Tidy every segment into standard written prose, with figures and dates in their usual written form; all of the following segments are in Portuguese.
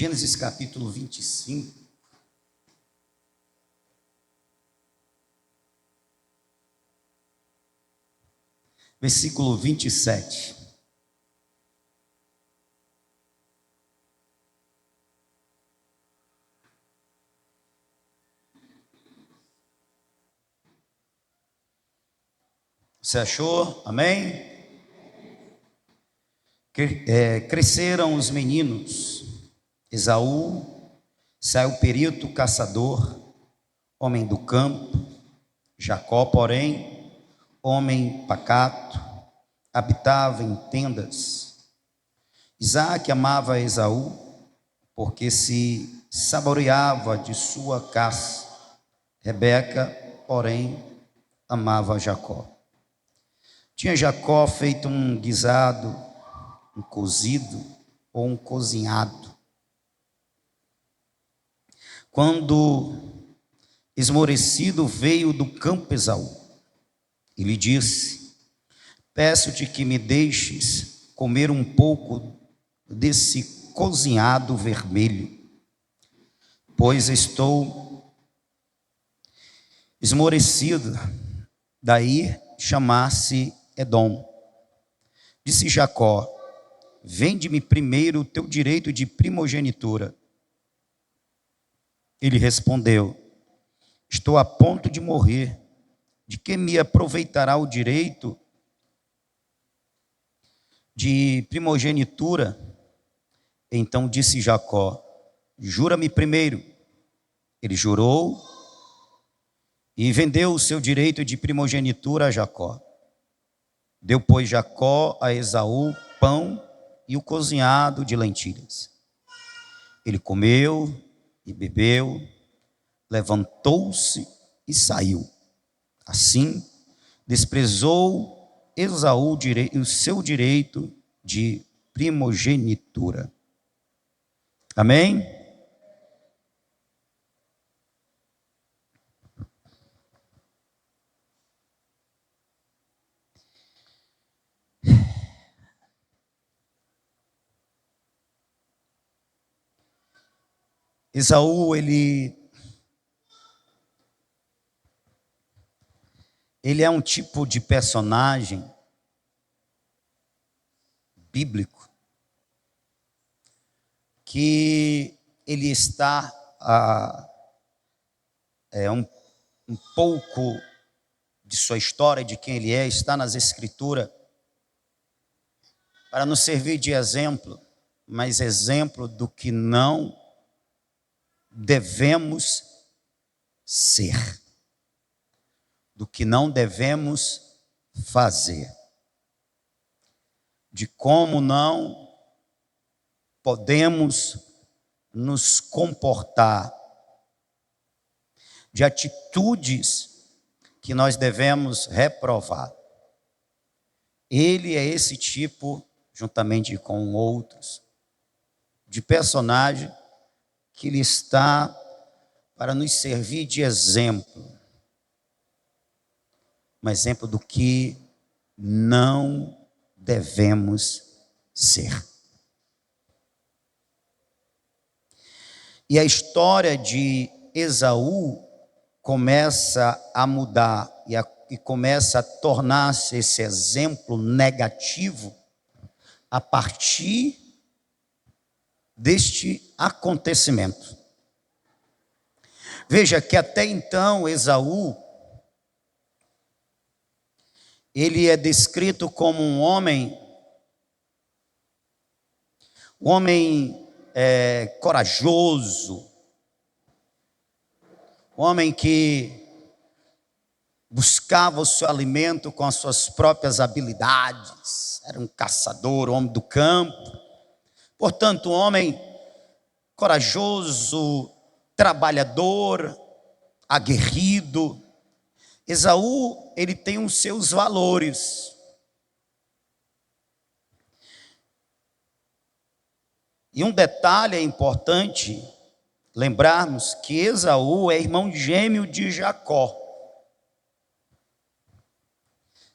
Gênesis capítulo 25. Versículo 27. Você achou? Amém? Cresceram os meninos. Esaú saiu perito, caçador, homem do campo. Jacó, porém, homem pacato, habitava em tendas. Isaque amava Esaú, porque se saboreava de sua caça. Rebeca, porém, amava Jacó. Tinha Jacó feito um guisado, um cozido ou um cozinhado. Quando esmorecido veio do campo Esaú, e lhe disse: peço-te que me deixes comer um pouco desse cozinhado vermelho, pois estou esmorecido. Daí chamasse Edom. Disse Jacó: vende-me primeiro o teu direito de primogenitura. Ele respondeu: estou a ponto de morrer, de que me aproveitará o direito de primogenitura? Então disse Jacó: jura-me primeiro. Ele jurou e vendeu o seu direito de primogenitura a Jacó. Deu, pois, Jacó a Esaú pão e o cozinhado de lentilhas. Ele comeu e bebeu, levantou-se e saiu. Assim, desprezou Esaú o seu direito de primogenitura. Amém? Esaú, ele é um tipo de personagem bíblico que ele está um pouco de sua história, de quem ele é, está nas Escrituras, para nos servir de exemplo, mas exemplo do que não devemos ser, do que não devemos fazer, de como não podemos nos comportar, de atitudes que nós devemos reprovar. Ele é esse tipo, juntamente com outros, de personagem que ele está para nos servir de exemplo. Um exemplo do que não devemos ser. E a história de Esaú começa a mudar e começa a tornar-se esse exemplo negativo a partir deste acontecimento. Veja que até então Esaú, ele é descrito como um homem corajoso, um homem que buscava o seu alimento com as suas próprias habilidades, era um caçador, homem do campo, portanto um homem corajoso, trabalhador, aguerrido. Esaú, ele tem os seus valores. E um detalhe é importante lembrarmos que Esaú é irmão gêmeo de Jacó.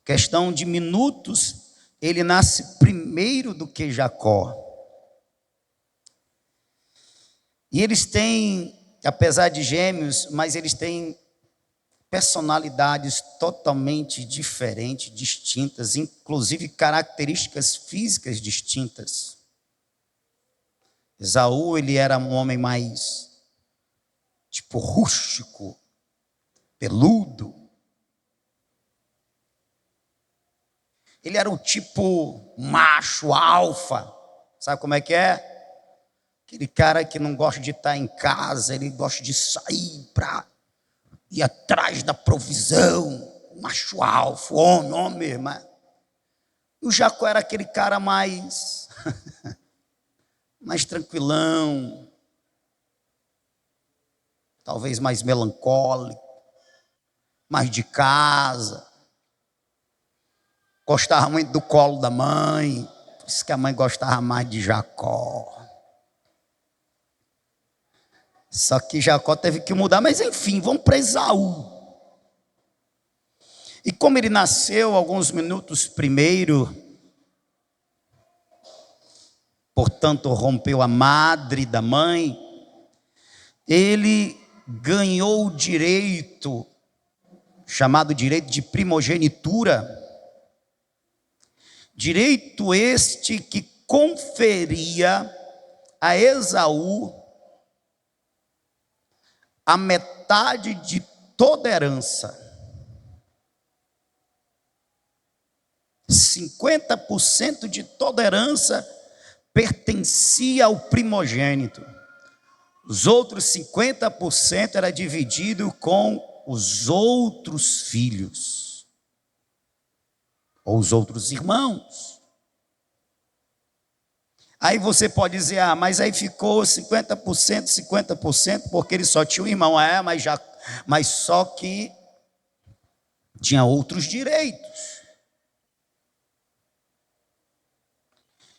Questão de minutos, ele nasce primeiro do que Jacó. E eles têm, apesar de gêmeos, mas eles têm personalidades totalmente diferentes, distintas, inclusive características físicas distintas. Esaú, ele era um homem mais, tipo, rústico, peludo. Ele era o tipo macho, alfa. Sabe como é que é? Aquele cara que não gosta de estar em casa, ele gosta de sair para ir atrás da provisão. Macho alfa, homem mesmo. E o Jacó era aquele cara mais, mais tranquilão, talvez mais melancólico, mais de casa. Gostava muito do colo da mãe, por isso que a mãe gostava mais de Jacó. Só que Jacó teve que mudar, mas enfim, vamos para Esaú. E como ele nasceu alguns minutos primeiro, portanto rompeu a madre da mãe, ele ganhou o direito, chamado direito de primogenitura, direito este que conferia a Esaú a metade de toda herança. 50% de toda herança pertencia ao primogênito. Os outros 50% era dividido com os outros filhos, ou os outros irmãos. Aí você pode dizer, mas aí ficou 50%, porque ele só tinha um irmão. Mas só que tinha outros direitos.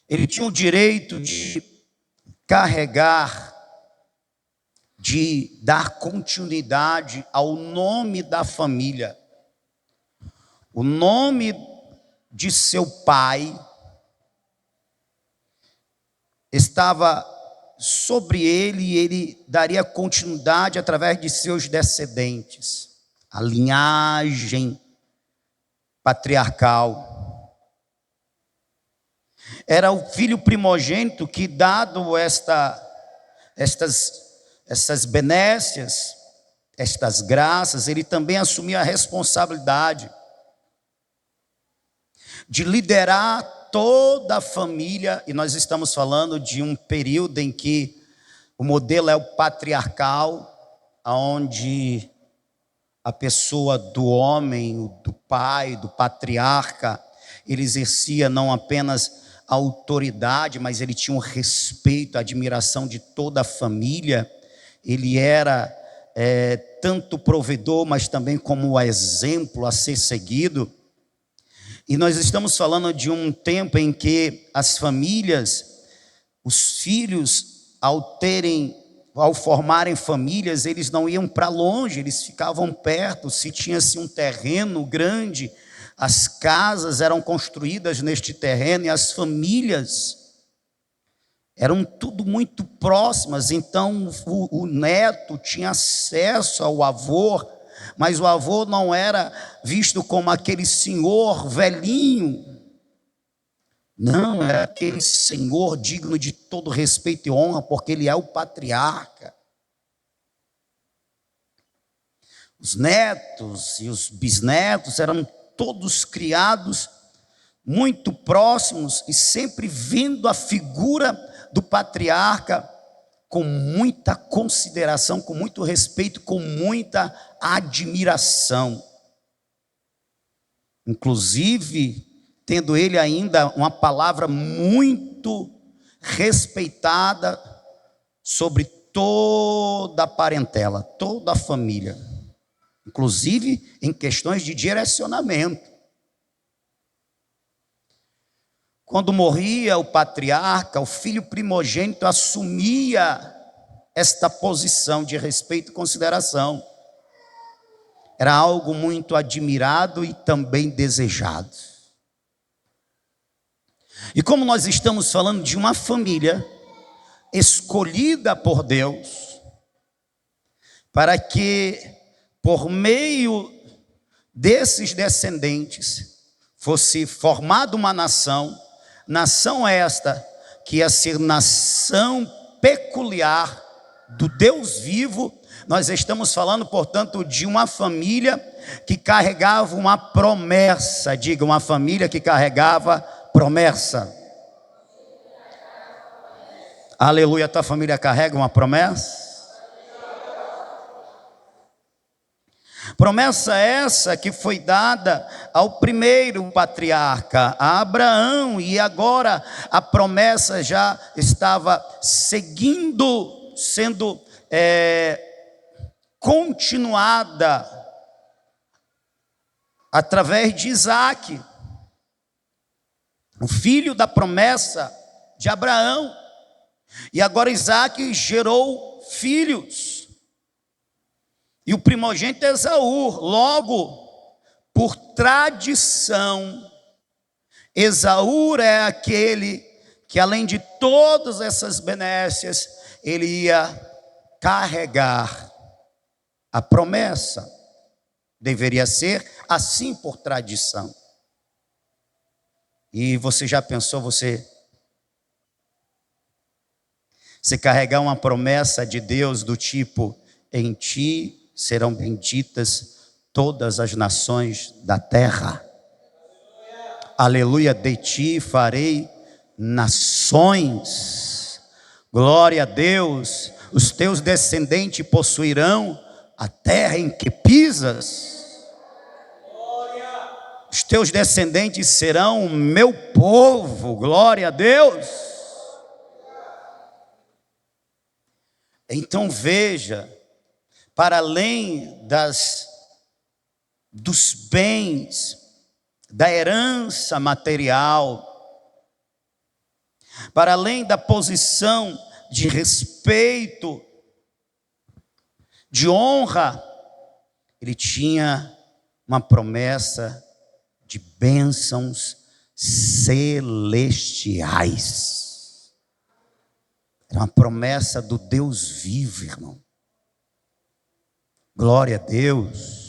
Ele tinha o direito de carregar, de dar continuidade ao nome da família. O nome de seu pai estava sobre ele e ele daria continuidade através de seus descendentes. A linhagem patriarcal. Era o filho primogênito que, dado estas benécias, estas graças, ele também assumia a responsabilidade de liderar toda a família, e nós estamos falando de um período em que o modelo é o patriarcal, onde a pessoa do homem, do pai, do patriarca, ele exercia não apenas a autoridade, mas ele tinha um respeito, a admiração de toda a família. Ele era tanto provedor, mas também como o exemplo a ser seguido. E nós estamos falando de um tempo em que as famílias, os filhos, ao formarem famílias, eles não iam para longe, eles ficavam perto. Se tinha-se um terreno grande, as casas eram construídas neste terreno e as famílias eram tudo muito próximas. Então o neto tinha acesso ao avô, mas o avô não era visto como aquele senhor velhinho. Não, era aquele senhor digno de todo respeito e honra, porque ele é o patriarca. Os netos e os bisnetos eram todos criados muito próximos e sempre vendo a figura do patriarca com muita consideração, com muito respeito, com muita admiração. Inclusive, tendo ele ainda uma palavra muito respeitada sobre toda a parentela, toda a família, inclusive em questões de direcionamento. Quando morria o patriarca, o filho primogênito assumia esta posição de respeito e consideração. Era algo muito admirado e também desejado. E como nós estamos falando de uma família escolhida por Deus, para que por meio desses descendentes fosse formada uma nação, nação esta que ia ser nação peculiar do Deus vivo. Nós estamos falando, portanto, de uma família que carregava uma promessa. Diga, uma família que carregava promessa. Aleluia, tua família carrega uma promessa? Promessa essa que foi dada ao primeiro patriarca, a Abraão, e agora a promessa já estava seguindo, sendo continuada através de Isaque, o filho da promessa de Abraão. E agora Isaque gerou filhos, e o primogênito é Esaú. Logo, por tradição, Esaú é aquele que, além de todas essas benécias, ele ia carregar a promessa. Deveria ser assim por tradição. E você já pensou, você carregar uma promessa de Deus do tipo: em ti serão benditas todas as nações da terra. Aleluia, de ti farei nações. Glória a Deus. Os teus descendentes possuirão a terra em que pisas. Os teus descendentes serão o meu povo. Glória a Deus. Então veja, para além dos bens, da herança material, para além da posição de respeito, de honra, ele tinha uma promessa de bênçãos celestiais. Era uma promessa do Deus vivo, irmão. Glória a Deus.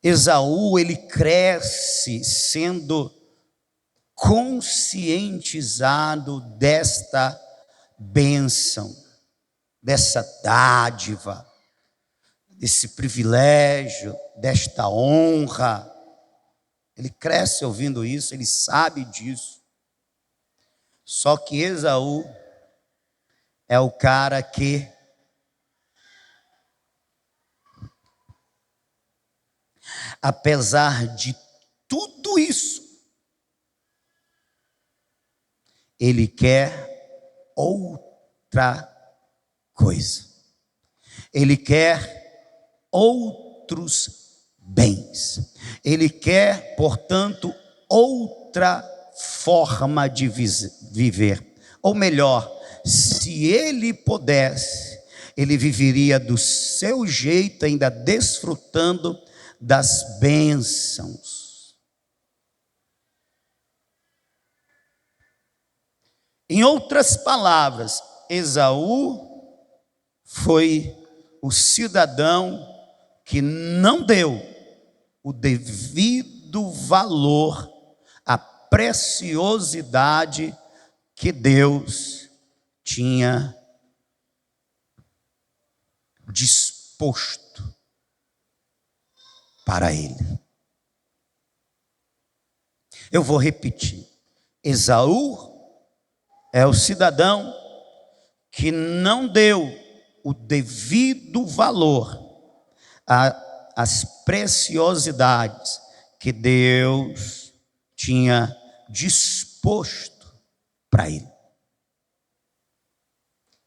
Esaú, ele cresce sendo conscientizado desta bênção, dessa dádiva, desse privilégio, desta honra. Ele cresce ouvindo isso, ele sabe disso. Só que Esaú é o cara que apesar de tudo isso, ele quer outra coisa. Ele quer outros bens. Ele quer, portanto, outra forma de viver. Ou melhor, se ele pudesse, ele viveria do seu jeito, ainda desfrutando das bênçãos. Em outras palavras, Esaú foi o cidadão que não deu o devido valor à preciosidade que Deus tinha disposto para ele. Eu vou repetir. Esaú é o cidadão que não deu o devido valor às preciosidades que Deus tinha disposto para ele.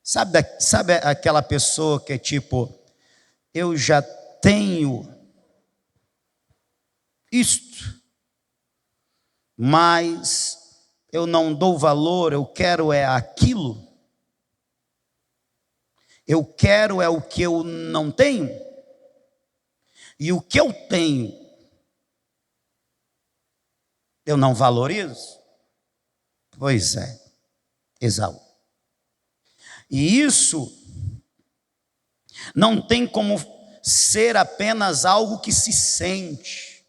Sabe aquela pessoa que é tipo: eu já tenho isto, mas eu não dou valor, eu quero é aquilo. Eu quero é o que eu não tenho. E o que eu tenho, eu não valorizo. Pois é, Esaú. E isso não tem como ser apenas algo que se sente,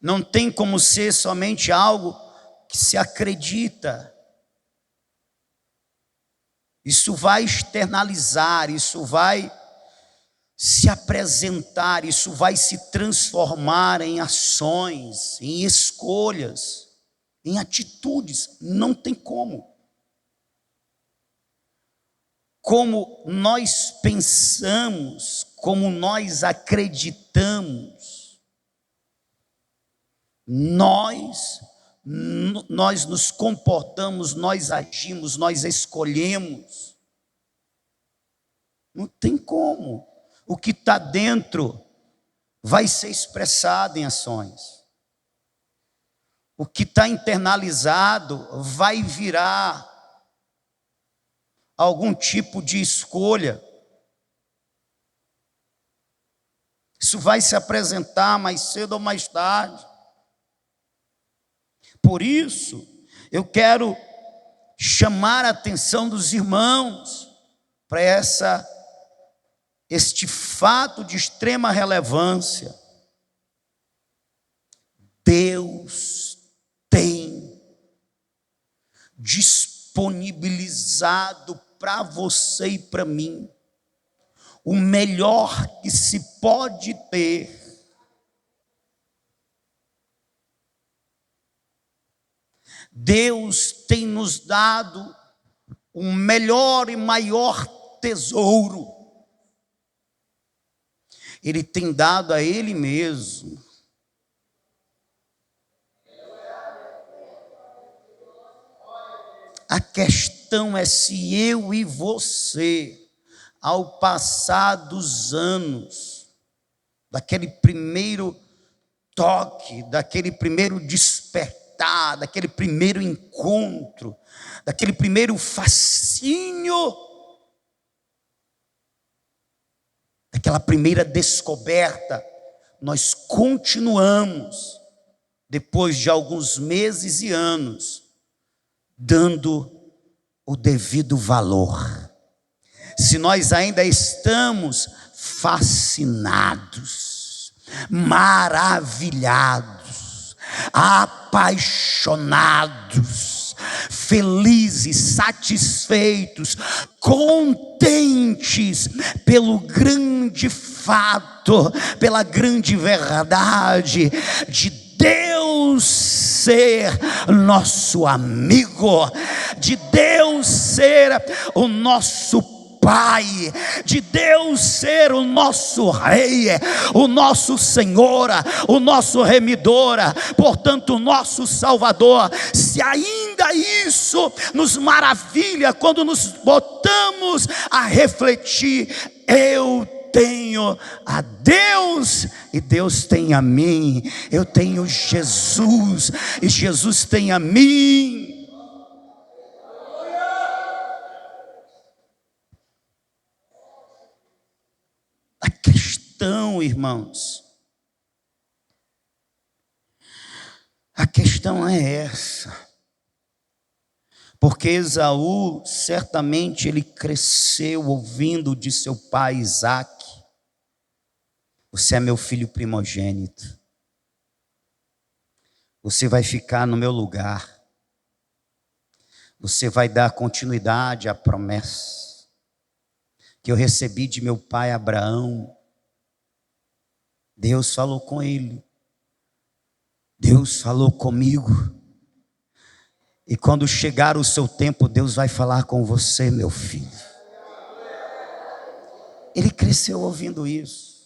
não tem como ser somente algo que se acredita. Isso vai externalizar, isso vai se apresentar, isso vai se transformar em ações, em escolhas, em atitudes. Não tem como. Como nós pensamos, como nós acreditamos, nós nos comportamos, nós agimos, nós escolhemos. Não tem como. O que está dentro vai ser expressado em ações. O que está internalizado vai virar algum tipo de escolha. Isso vai se apresentar mais cedo ou mais tarde. Por isso, eu quero chamar a atenção dos irmãos para este fato de extrema relevância. Deus tem disponibilizado para você e para mim o melhor que se pode ter. Deus tem nos dado um melhor e maior tesouro. Ele tem dado a Ele mesmo. A questão é se eu e você, ao passar dos anos, daquele primeiro toque, daquele primeiro despertar, daquele primeiro encontro, daquele primeiro fascínio, daquela primeira descoberta, nós continuamos, depois de alguns meses e anos, dando o devido valor. Se nós ainda estamos fascinados, maravilhados, apaixonados, felizes, satisfeitos, contentes pelo grande fato, pela grande verdade de Deus ser nosso amigo, de Deus ser o nosso Pai, de Deus ser o nosso Rei, o nosso Senhor, o nosso Remidor, portanto o nosso Salvador. Se ainda isso nos maravilha quando nos botamos a refletir, eu tenho a Deus e Deus tem a mim, eu tenho Jesus e Jesus tem a mim. A questão, irmãos, a questão é essa. Porque Esaú, certamente ele cresceu ouvindo de seu pai Isaque: você é meu filho primogênito, você vai ficar no meu lugar, você vai dar continuidade à promessa que eu recebi de meu pai Abraão. Deus falou com ele, Deus falou comigo, e quando chegar o seu tempo, Deus vai falar com você, meu filho. Ele cresceu ouvindo isso.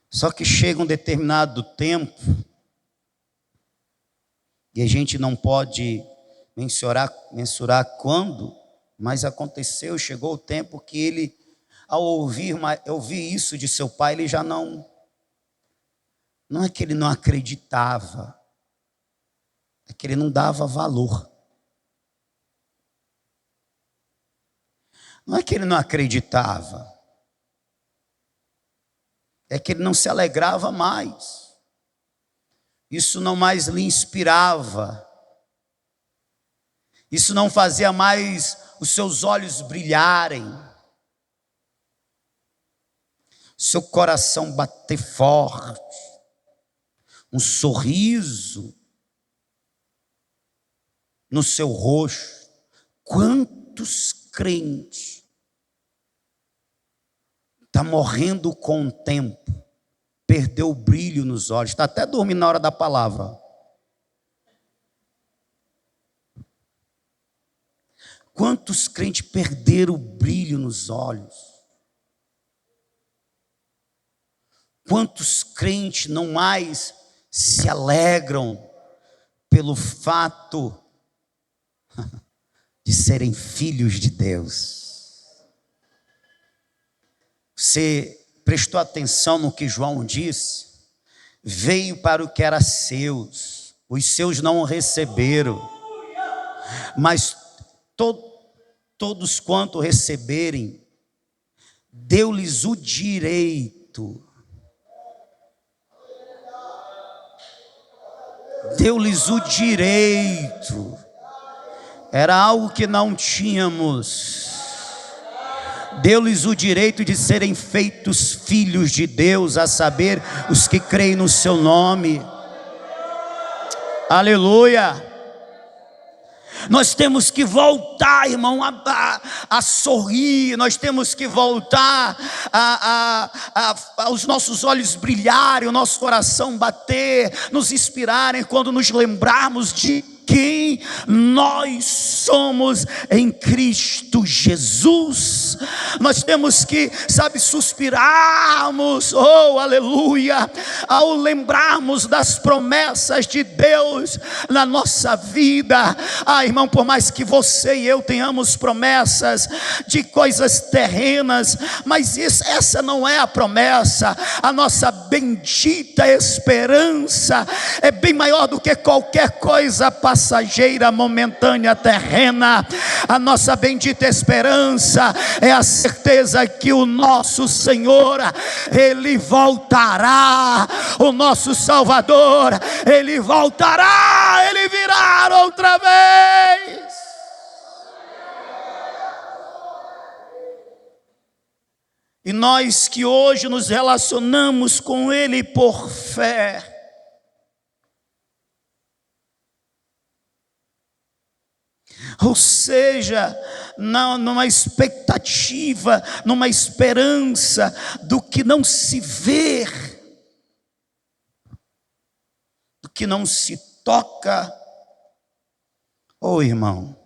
Só que chega um determinado tempo, e a gente não pode mensurar quando, mas aconteceu, chegou o tempo que ele, ao ouvir isso de seu pai, ele já não é que ele não acreditava, é que ele não dava valor. Não é que ele não acreditava, é que ele não se alegrava mais. Isso não mais lhe inspirava. Isso não fazia mais os seus olhos brilharem, seu coração bater forte, um sorriso no seu rosto. Quantos crentes estão morrendo com o tempo, perdeu o brilho nos olhos, está até dormindo na hora da palavra. Quantos crentes perderam o brilho nos olhos? Quantos crentes não mais se alegram pelo fato de serem filhos de Deus? Você prestou atenção no que João disse? Veio para o que era seus, os seus não o receberam, mas todos quanto receberem, deu-lhes o direito. Deu-lhes o direito. Era algo que não tínhamos. Deu-lhes o direito de serem feitos filhos de Deus, a saber, os que creem no seu nome. Aleluia. Nós temos que voltar, irmão, a sorrir. Nós temos que voltar aos nossos olhos brilharem, o nosso coração bater, nos inspirarem quando nos lembrarmos de quem nós somos em Cristo Jesus. Nós temos que, suspirarmos, oh aleluia, ao lembrarmos das promessas de Deus na nossa vida. Irmão, por mais que você e eu tenhamos promessas de coisas terrenas, mas essa não é a promessa. A nossa bendita esperança é bem maior do que qualquer coisa passageira, momentânea, terrena. A nossa bendita esperança é a certeza que o nosso Senhor, Ele voltará. O nosso Salvador, Ele voltará. Ele virá outra vez. E nós que hoje nos relacionamos com Ele por fé, ou seja, numa expectativa, numa esperança do que não se vê, do que não se toca. Oh irmão,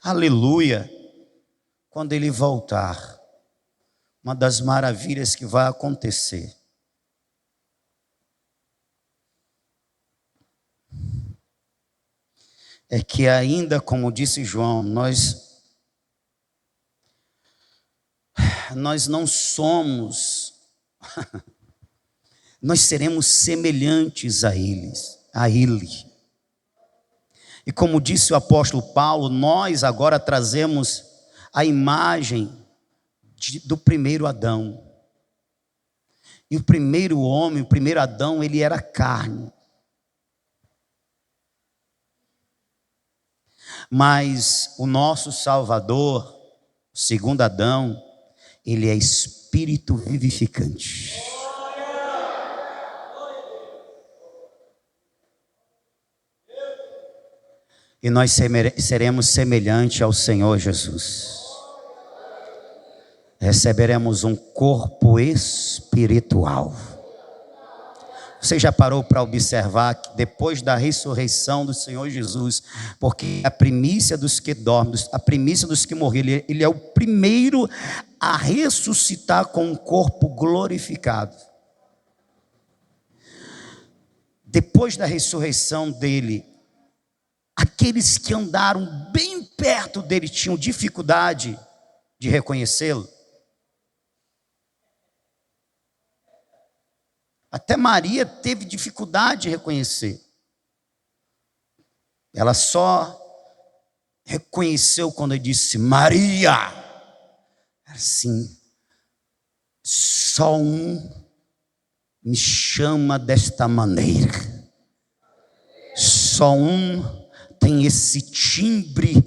aleluia, quando Ele voltar, uma das maravilhas que vai acontecer é que ainda, como disse João, nós não somos, nós seremos semelhantes a Ele. E como disse o apóstolo Paulo, nós agora trazemos a imagem do primeiro Adão. E o primeiro homem, o primeiro Adão, ele era carne. Mas o nosso Salvador, o segundo Adão, ele é espírito vivificante. E nós seremos semelhantes ao Senhor Jesus. Receberemos um corpo espiritual. Você já parou para observar que depois da ressurreição do Senhor Jesus, porque a primícia dos que dormem, a primícia dos que morreram, ele é o primeiro a ressuscitar com um corpo glorificado. Depois da ressurreição dele, aqueles que andaram bem perto dele tinham dificuldade de reconhecê-lo. Até Maria teve dificuldade de reconhecer. Ela só reconheceu quando ele disse Maria. Assim, só um me chama desta maneira. Só um tem esse timbre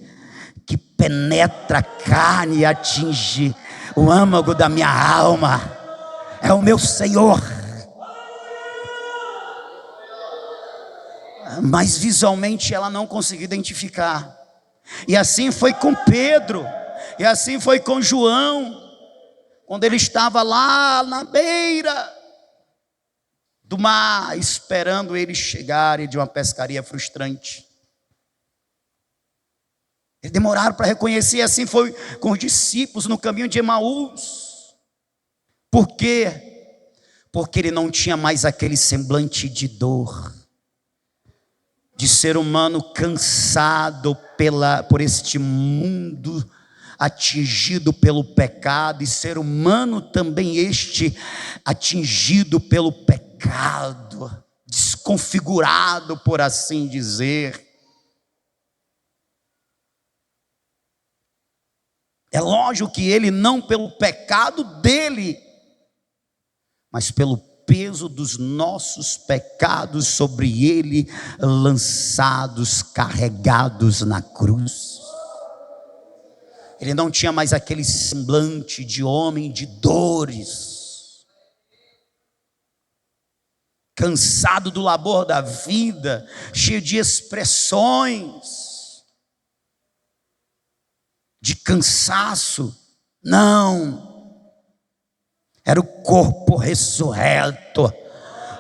que penetra a carne e atinge o âmago da minha alma. É o meu Senhor. Mas visualmente ela não conseguiu identificar. E assim foi com Pedro, e assim foi com João, quando ele estava lá na beira do mar, esperando eles chegarem de uma pescaria frustrante. Eles demoraram para reconhecer, e assim foi com os discípulos no caminho de Emaús. Por quê? Porque ele não tinha mais aquele semblante de dor, de ser humano cansado por este mundo, atingido pelo pecado, e ser humano também este atingido pelo pecado, desconfigurado, por assim dizer. É lógico que ele não pelo pecado dele, mas pelo peso dos nossos pecados sobre ele, lançados, carregados na cruz. Ele não tinha mais aquele semblante de homem de dores, cansado do labor da vida, cheio de expressões de cansaço. Não, era o corpo ressurreto.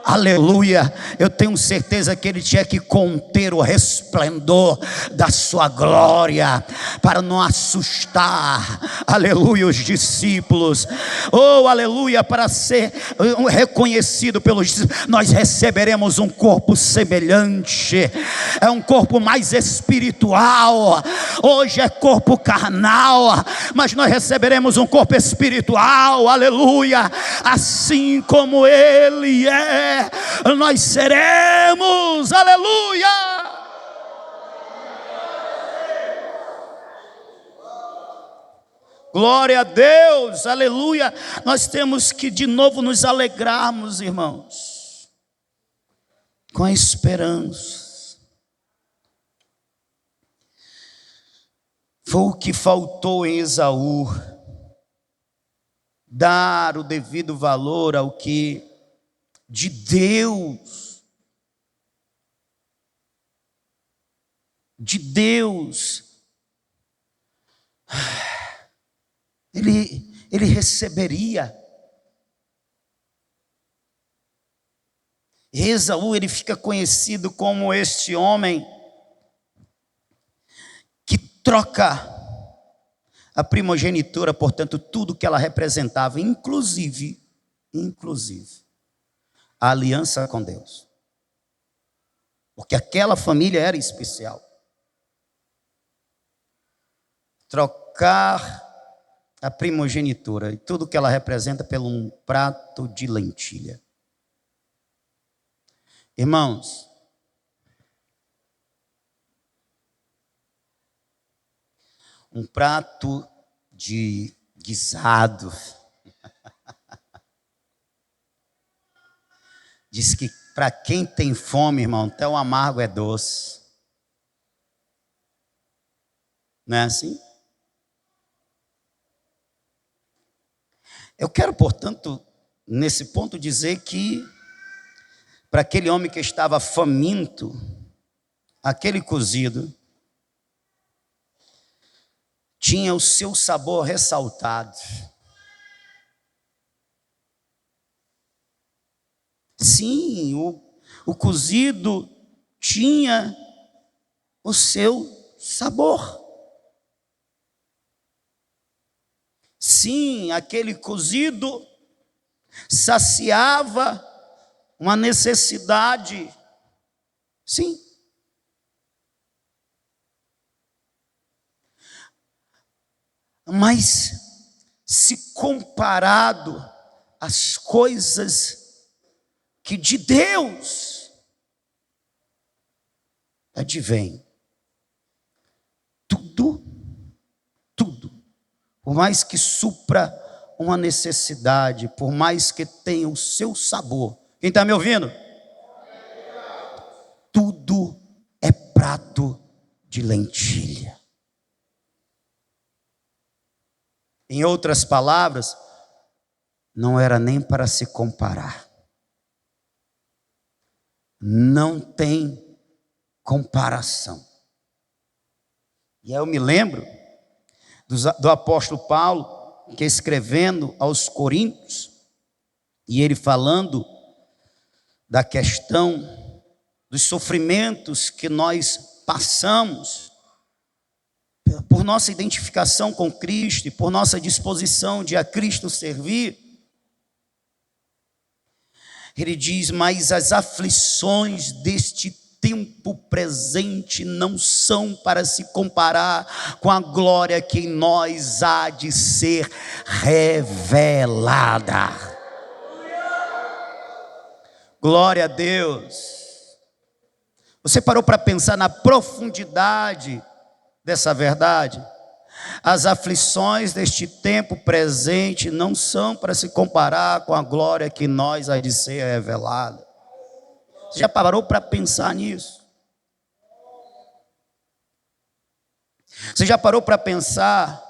Aleluia. Eu tenho certeza que ele tinha que conter o resplendor da sua glória, para não assustar, aleluia, os discípulos. Oh, aleluia, para ser reconhecido pelos discípulos. Nós receberemos um corpo semelhante, é um corpo mais espiritual. Hoje é corpo carnal, mas nós receberemos um corpo espiritual, aleluia, assim como ele é, nós seremos, aleluia. Glória a Deus, aleluia. Nós temos que de novo nos alegrarmos, irmãos, com a esperança. Foi o que faltou em Esaú, dar o devido valor ao que de Deus, ele receberia. Esaú, ele fica conhecido como este homem que troca a primogenitura, portanto, tudo que ela representava, inclusive a aliança com Deus, porque aquela família era especial. Trocar a primogenitura e tudo que ela representa por um prato de lentilha. Irmãos, um prato de guisado. Diz que para quem tem fome, irmão, até o amargo é doce. Não é assim? Eu quero, portanto, nesse ponto dizer que para aquele homem que estava faminto, aquele cozido tinha o seu sabor ressaltado. Sim, o cozido tinha o seu sabor. Sim, aquele cozido saciava uma necessidade. Sim. Mas, se comparado às coisas que de Deus advém, tudo, por mais que supra uma necessidade, por mais que tenha o seu sabor, Quem está me ouvindo? Tudo é prato de lentilha. Em outras palavras, não era nem para se comparar. Não tem comparação. E aí eu me lembro do apóstolo Paulo, que escrevendo aos Coríntios, e ele falando da questão dos sofrimentos que nós passamos, por nossa identificação com Cristo e por nossa disposição de a Cristo servir. Ele diz: mas as aflições deste tempo presente não são para se comparar com a glória que em nós há de ser revelada. Glória a Deus. Você parou para pensar na profundidade dessa verdade? As aflições deste tempo presente não são para se comparar com a glória que em nós há de ser revelada. Você já parou para pensar nisso? Você já parou para pensar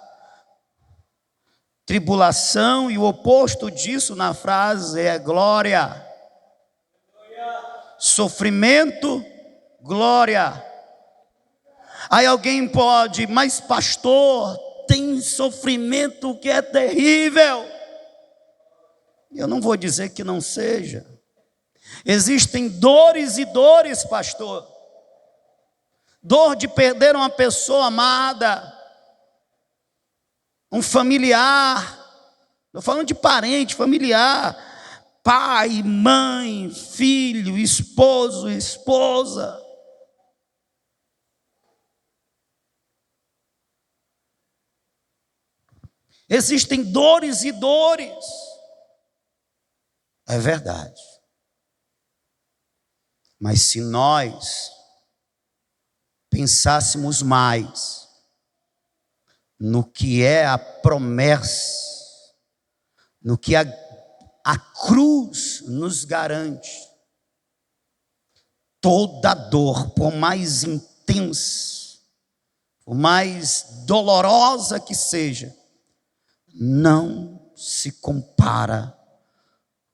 tribulação, e o oposto disso na frase é glória. Sofrimento, glória. Aí alguém pode, mas pastor, tem sofrimento que é terrível. Eu não vou dizer que não seja. Existem dores e dores, pastor. Dor de perder uma pessoa amada, um familiar. Estou falando de parente, familiar, pai, mãe, filho, esposo, esposa. Existem dores e dores. É verdade. Mas se nós pensássemos mais no que é a promessa, no que a cruz nos garante, toda dor, por mais intensa, por mais dolorosa que seja, não se compara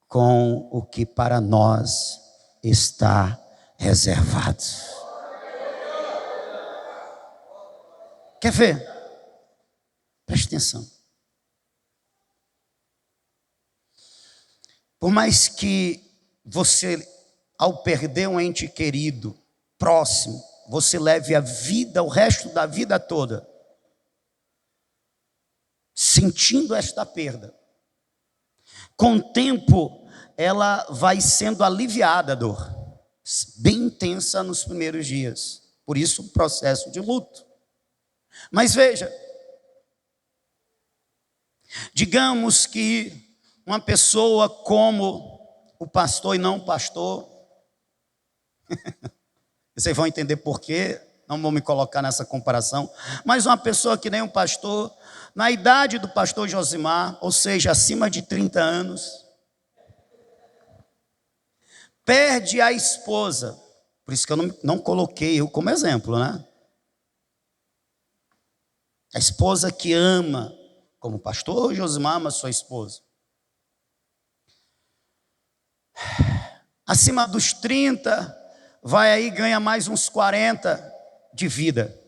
com o que para nós está reservado. Quer ver? Preste atenção. Por mais que você, ao perder um ente querido, próximo, você leve a vida, o resto da vida toda, sentindo esta perda, com o tempo ela vai sendo aliviada a dor, bem intensa nos primeiros dias, por isso o processo de luto. Mas veja, digamos que uma pessoa como o pastor e não o pastor, vocês vão entender por quê, não vou me colocar nessa comparação, mas uma pessoa que nem um pastor, na idade do pastor Josimar, ou seja, acima de 30 anos, perde a esposa. Por isso que eu não coloquei eu como exemplo, né? A esposa que ama, como o pastor Josimar ama sua esposa. Acima dos 30, vai aí, ganha mais uns 40 de vida.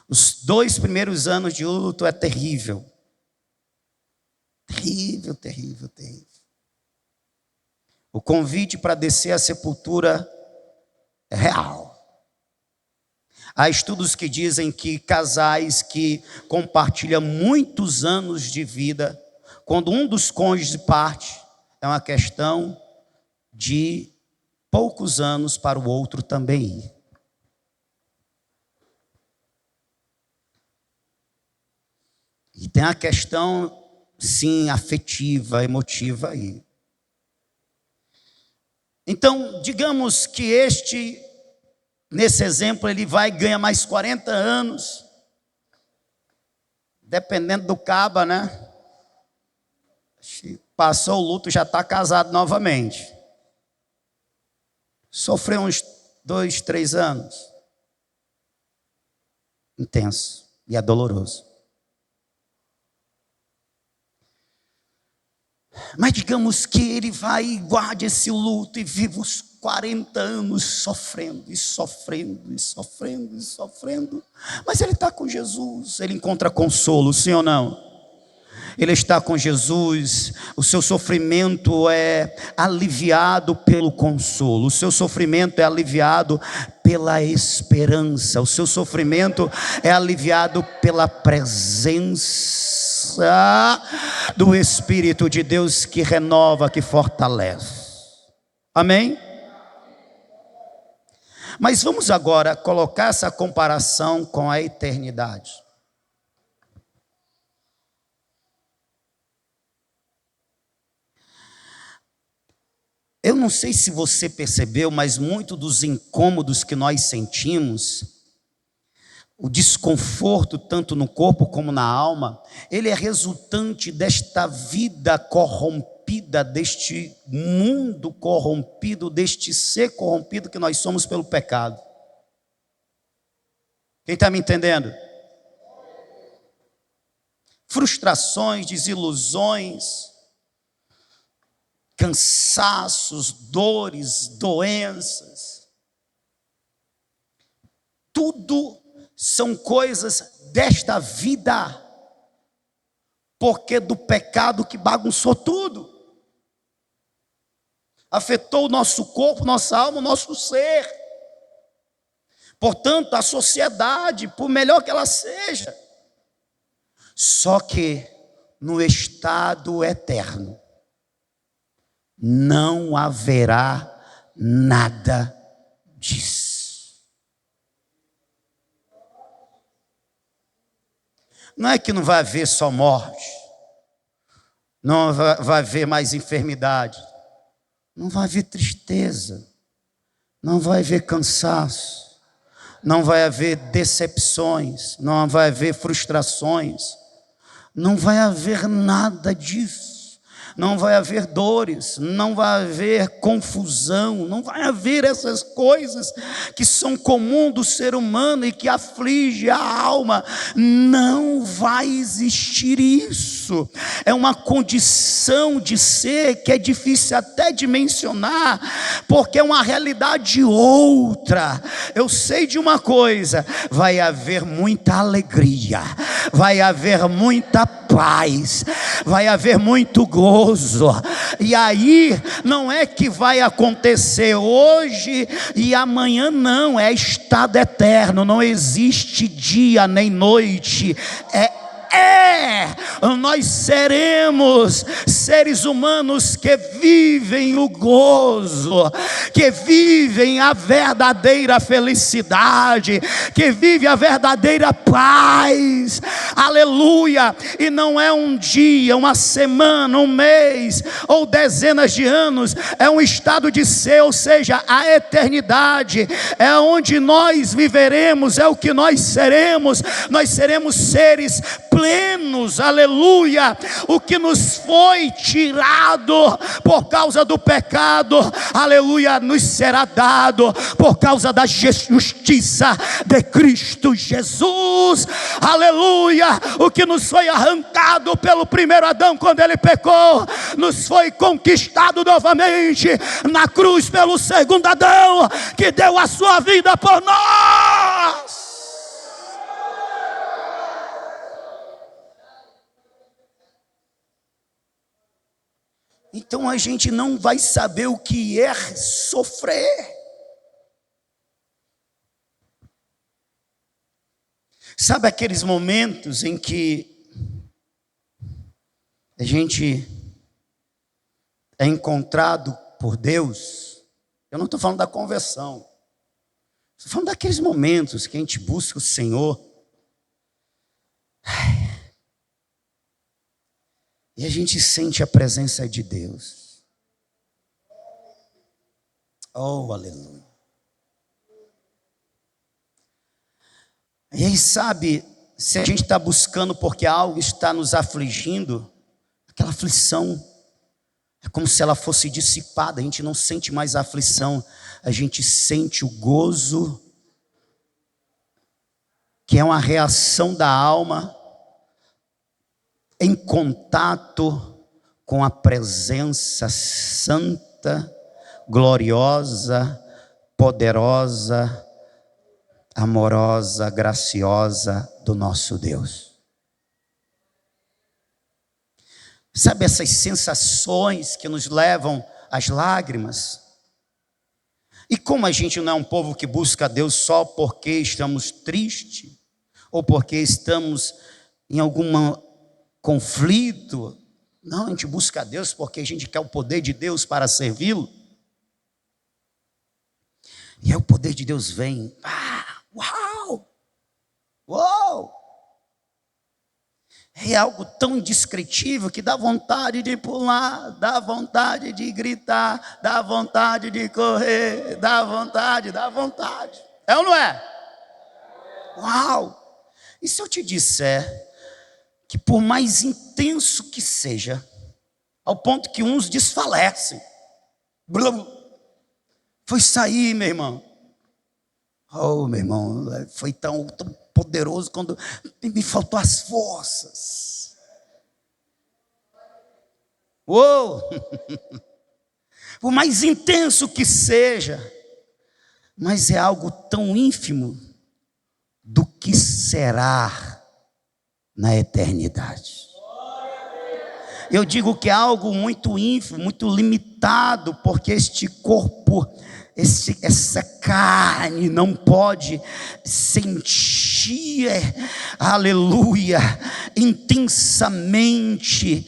Os 2 primeiros anos de luto é terrível. Terrível, terrível, terrível. O convite para descer à sepultura é real. Há estudos que dizem que casais que compartilham muitos anos de vida, quando um dos cônjuges parte, é uma questão de poucos anos para o outro também ir. E tem a questão, sim, afetiva, emotiva aí. Então, digamos que nesse exemplo, ele vai ganhar mais 40 anos, dependendo do caba, né? Passou o luto, já está casado novamente. Sofreu uns 2, 3 anos. Intenso e é doloroso. Mas digamos que ele vai e guarde esse luto e vive uns 40 anos sofrendo, e sofrendo, e sofrendo, e sofrendo. Mas ele está com Jesus, ele encontra consolo, sim ou não? Ele está com Jesus, o seu sofrimento é aliviado pelo consolo, o seu sofrimento é aliviado pela esperança, o seu sofrimento é aliviado pela presença do Espírito de Deus que renova, que fortalece. Amém? Mas vamos agora colocar essa comparação com a eternidade. Eu não sei se você percebeu, mas muito dos incômodos que nós sentimos, o desconforto tanto no corpo como na alma, ele é resultante desta vida corrompida, deste mundo corrompido, deste ser corrompido que nós somos pelo pecado. Quem está me entendendo? Frustrações, desilusões, cansaços, dores, doenças, tudo são coisas desta vida, porque do pecado que bagunçou tudo, afetou o nosso corpo, nossa alma, o nosso ser. Portanto, a sociedade, por melhor que ela seja, só que no estado eterno, não haverá nada disso. Não é que não vai haver só morte, não vai haver mais enfermidade, não vai haver tristeza, não vai haver cansaço, não vai haver decepções, não vai haver frustrações, não vai haver nada disso. Não vai haver dores, não vai haver confusão, não vai haver essas coisas que são comuns do ser humano e que aflige a alma. Não vai existir isso. É uma condição de ser que é difícil até de mencionar, porque é uma realidade outra. Eu sei de uma coisa: vai haver muita alegria, vai haver muita paz, vai haver muito gozo. E aí não é que vai acontecer hoje e amanhã, não, é estado eterno, não existe dia nem noite, nós seremos seres humanos que vivem o gozo, que vivem a verdadeira felicidade, que vivem a verdadeira paz, aleluia. E não é um dia, uma semana, um mês ou dezenas de anos, é um estado de ser, ou seja, a eternidade é onde nós viveremos, é o que nós seremos seres plenos, aleluia. O que nos foi tirado por causa do pecado, aleluia, nos será dado por causa da justiça de Cristo Jesus, aleluia. O que nos foi arrancado pelo primeiro Adão quando ele pecou, nos foi conquistado novamente na cruz pelo segundo Adão, que deu a sua vida por nós. Então a gente não vai saber o que é sofrer. Sabe aqueles momentos em que a gente é encontrado por Deus? Eu não estou falando da conversão, estou falando daqueles momentos que a gente busca o Senhor e a gente sente a presença de Deus. Oh, aleluia. E aí, sabe, se a gente está buscando porque algo está nos afligindo, aquela aflição É como se ela fosse dissipada, a gente não sente mais a aflição, a gente sente o gozo, que é uma reação da alma em contato com a presença santa, gloriosa, poderosa, amorosa, graciosa do nosso Deus. Sabe essas sensações que nos levam às lágrimas? E como a gente não é um povo que busca a Deus só porque estamos tristes, ou porque estamos em algum conflito, não, a gente busca a Deus porque a gente quer o poder de Deus para servi-lo. E aí o poder de Deus vem, uau, uau! É algo tão indescritível que dá vontade de pular, dá vontade de gritar, dá vontade de correr, dá vontade. É ou não é? Uau! E se eu te disser que por mais intenso que seja, ao ponto que uns desfalecem, foi sair, meu irmão. Oh, meu irmão, foi tão poderoso quando me faltou as forças. Uou! Por mais intenso que seja, mas é algo tão ínfimo do que será na eternidade. Eu digo que é algo muito ínfimo, muito limitado, porque este corpo, essa carne não pode sentir, aleluia, intensamente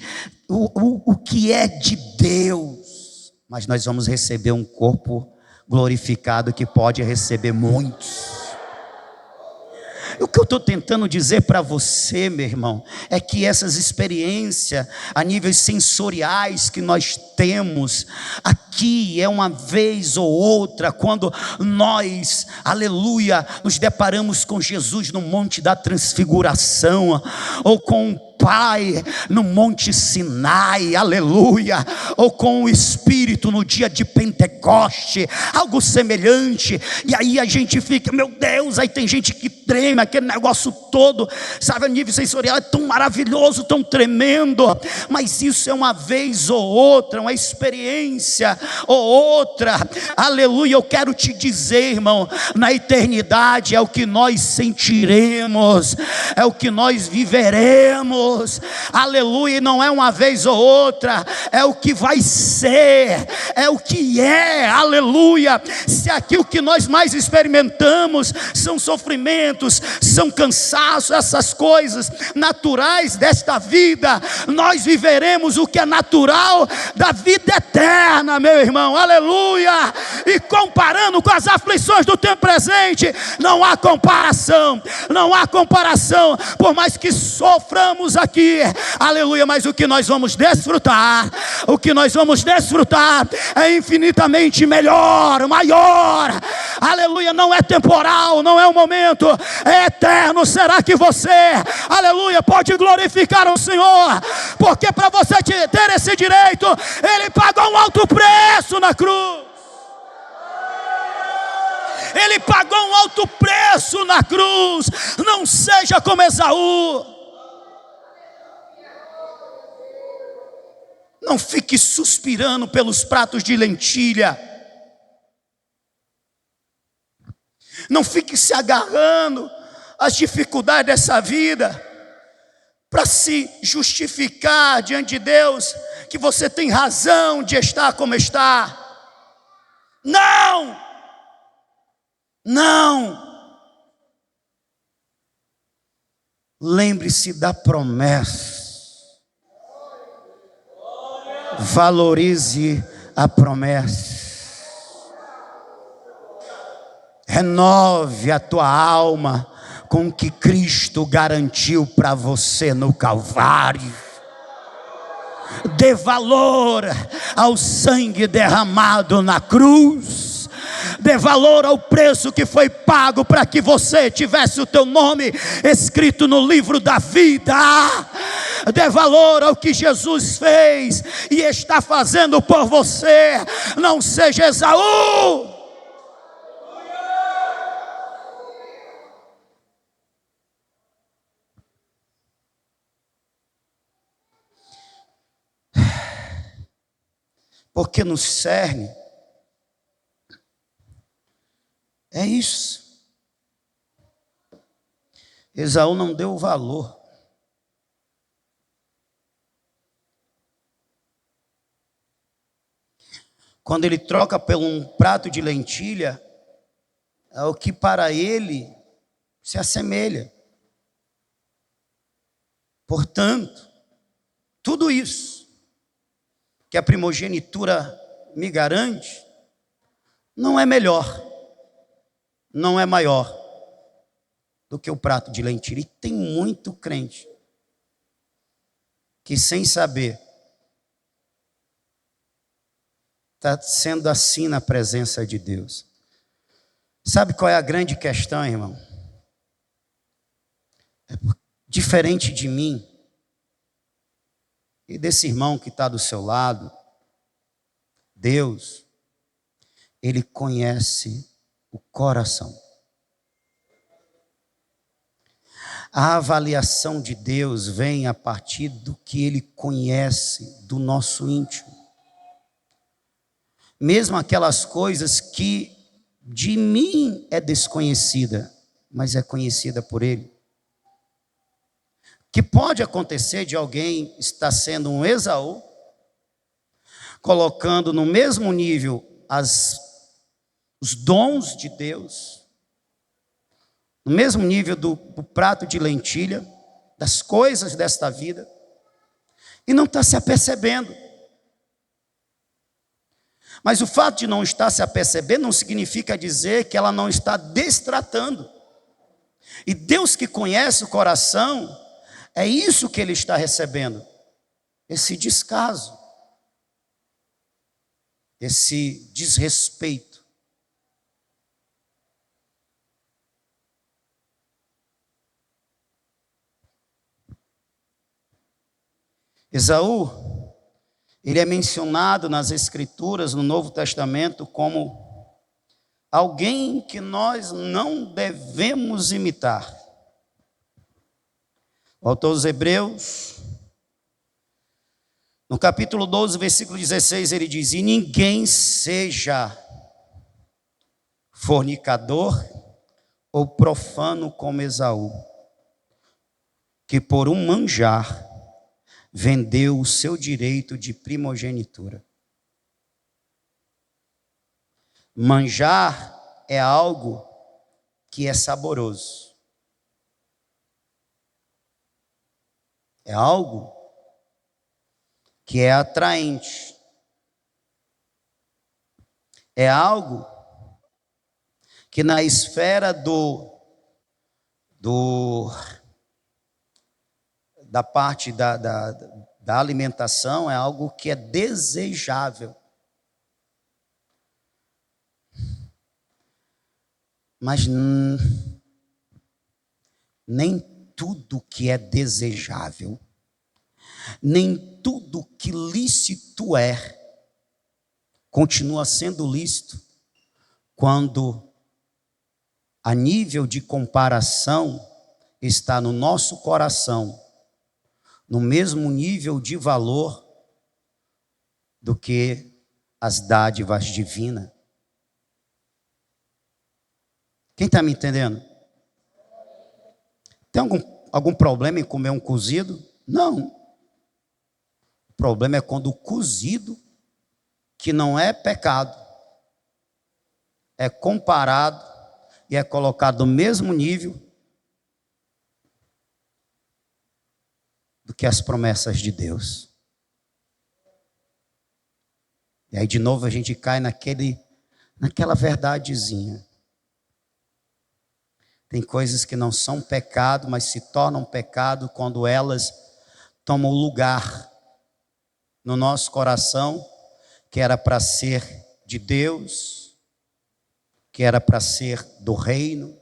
o que é de Deus. Mas nós vamos receber um corpo glorificado que pode receber muitos. O que eu estou tentando dizer para você, meu irmão, é que essas experiências a níveis sensoriais que nós temos aqui é uma vez ou outra, quando nós, aleluia, nos deparamos com Jesus no Monte da Transfiguração, ou com o Pai no Monte Sinai, aleluia, ou com o Espírito no dia de Pentecoste, algo semelhante, e aí a gente fica, meu Deus, aí tem gente que treme, aquele negócio todo, sabe, a nível sensorial é tão maravilhoso, tão tremendo, mas isso é uma vez ou outra, uma experiência ou outra, aleluia. Eu quero te dizer, irmão, na eternidade é o que nós sentiremos, é o que nós viveremos, aleluia, e não é uma vez ou outra, é o que vai ser, é o que é, aleluia. Se aqui o que nós mais experimentamos são sofrimentos, são cansaços, essas coisas naturais desta vida, nós viveremos o que é natural da vida eterna, meu irmão, aleluia. E comparando com as aflições do tempo presente, não há comparação, não há comparação. Por mais que soframos aqui, aleluia, mas o que nós vamos desfrutar, é infinitamente melhor, maior, aleluia. Não é temporal, não é um momento, é eterno. Será que você, aleluia, pode glorificar o Senhor? Porque para você ter esse direito, Ele pagou um alto preço na cruz. Ele pagou um alto preço na cruz. Não seja como Esaú. Não fique suspirando pelos pratos de lentilha. Não fique se agarrando às dificuldades dessa vida para se justificar diante de Deus que você tem razão de estar como está. Não! Não! Lembre-se da promessa. Valorize a promessa. Renove a tua alma com o que Cristo garantiu para você no Calvário. Dê valor ao sangue derramado na cruz. Dê valor ao preço que foi pago para que você tivesse o teu nome escrito no livro da vida. Dê valor ao que Jesus fez e está fazendo por você. Não seja Esaú. Porque no cerne é isso. Esaú não deu valor. Quando ele troca por um prato de lentilha, é o que para ele se assemelha. Portanto, tudo isso que a primogenitura me garante, não é melhor, não é maior do que o prato de lentilha. E tem muito crente que, sem saber, está sendo assim na presença de Deus. Sabe qual é a grande questão, irmão? Diferente de mim e desse irmão que está do seu lado, Deus, Ele conhece o coração. A avaliação de Deus vem a partir do que Ele conhece do nosso íntimo. Mesmo aquelas coisas que de mim é desconhecida, mas é conhecida por Ele. Que pode acontecer de alguém estar sendo um Esaú, colocando no mesmo nível os dons de Deus, no mesmo nível do prato de lentilha, das coisas desta vida, e não está se apercebendo. Mas o fato de não estar se apercebendo não significa dizer que ela não está destratando. E Deus, que conhece o coração, é isso que Ele está recebendo, esse descaso, esse desrespeito. Esaú, ele é mencionado nas Escrituras, no Novo Testamento, como alguém que nós não devemos imitar. O autor dos Hebreus, no capítulo 12, versículo 16, ele diz: e ninguém seja fornicador ou profano como Esaú, que por um manjar vendeu o seu direito de primogenitura. Manjar é algo que é saboroso. É algo que é atraente. É algo que na esfera da parte da alimentação é algo que é desejável. Mas nem tudo que é desejável, nem tudo que lícito continua sendo lícito, quando a nível de comparação está no nosso coração, no mesmo nível de valor do que as dádivas divinas. Quem está me entendendo? Tem algum problema em comer um cozido? Não. O problema é quando o cozido, que não é pecado, é comparado e é colocado no mesmo nível do que as promessas de Deus. E aí de novo a gente cai naquela verdadezinha. Tem coisas que não são pecado, mas se tornam pecado quando elas tomam lugar no nosso coração, que era para ser de Deus, que era para ser do reino,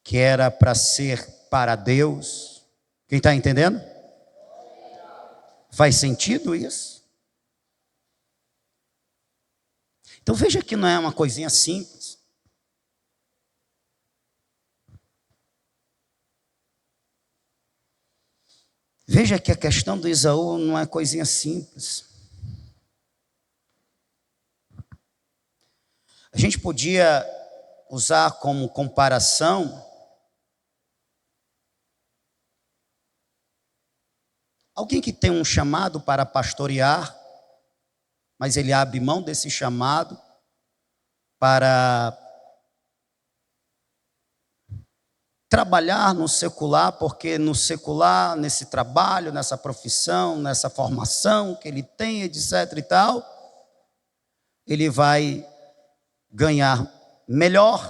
que era para ser para Deus. Quem está entendendo? Faz sentido isso? Então veja que não é uma coisinha simples. Veja que a questão do Esaú não é coisinha simples. A gente podia usar como comparação alguém que tem um chamado para pastorear, mas ele abre mão desse chamado para trabalhar no secular, porque no secular, nesse trabalho, nessa profissão, nessa formação que ele tem, etc e tal, ele vai ganhar melhor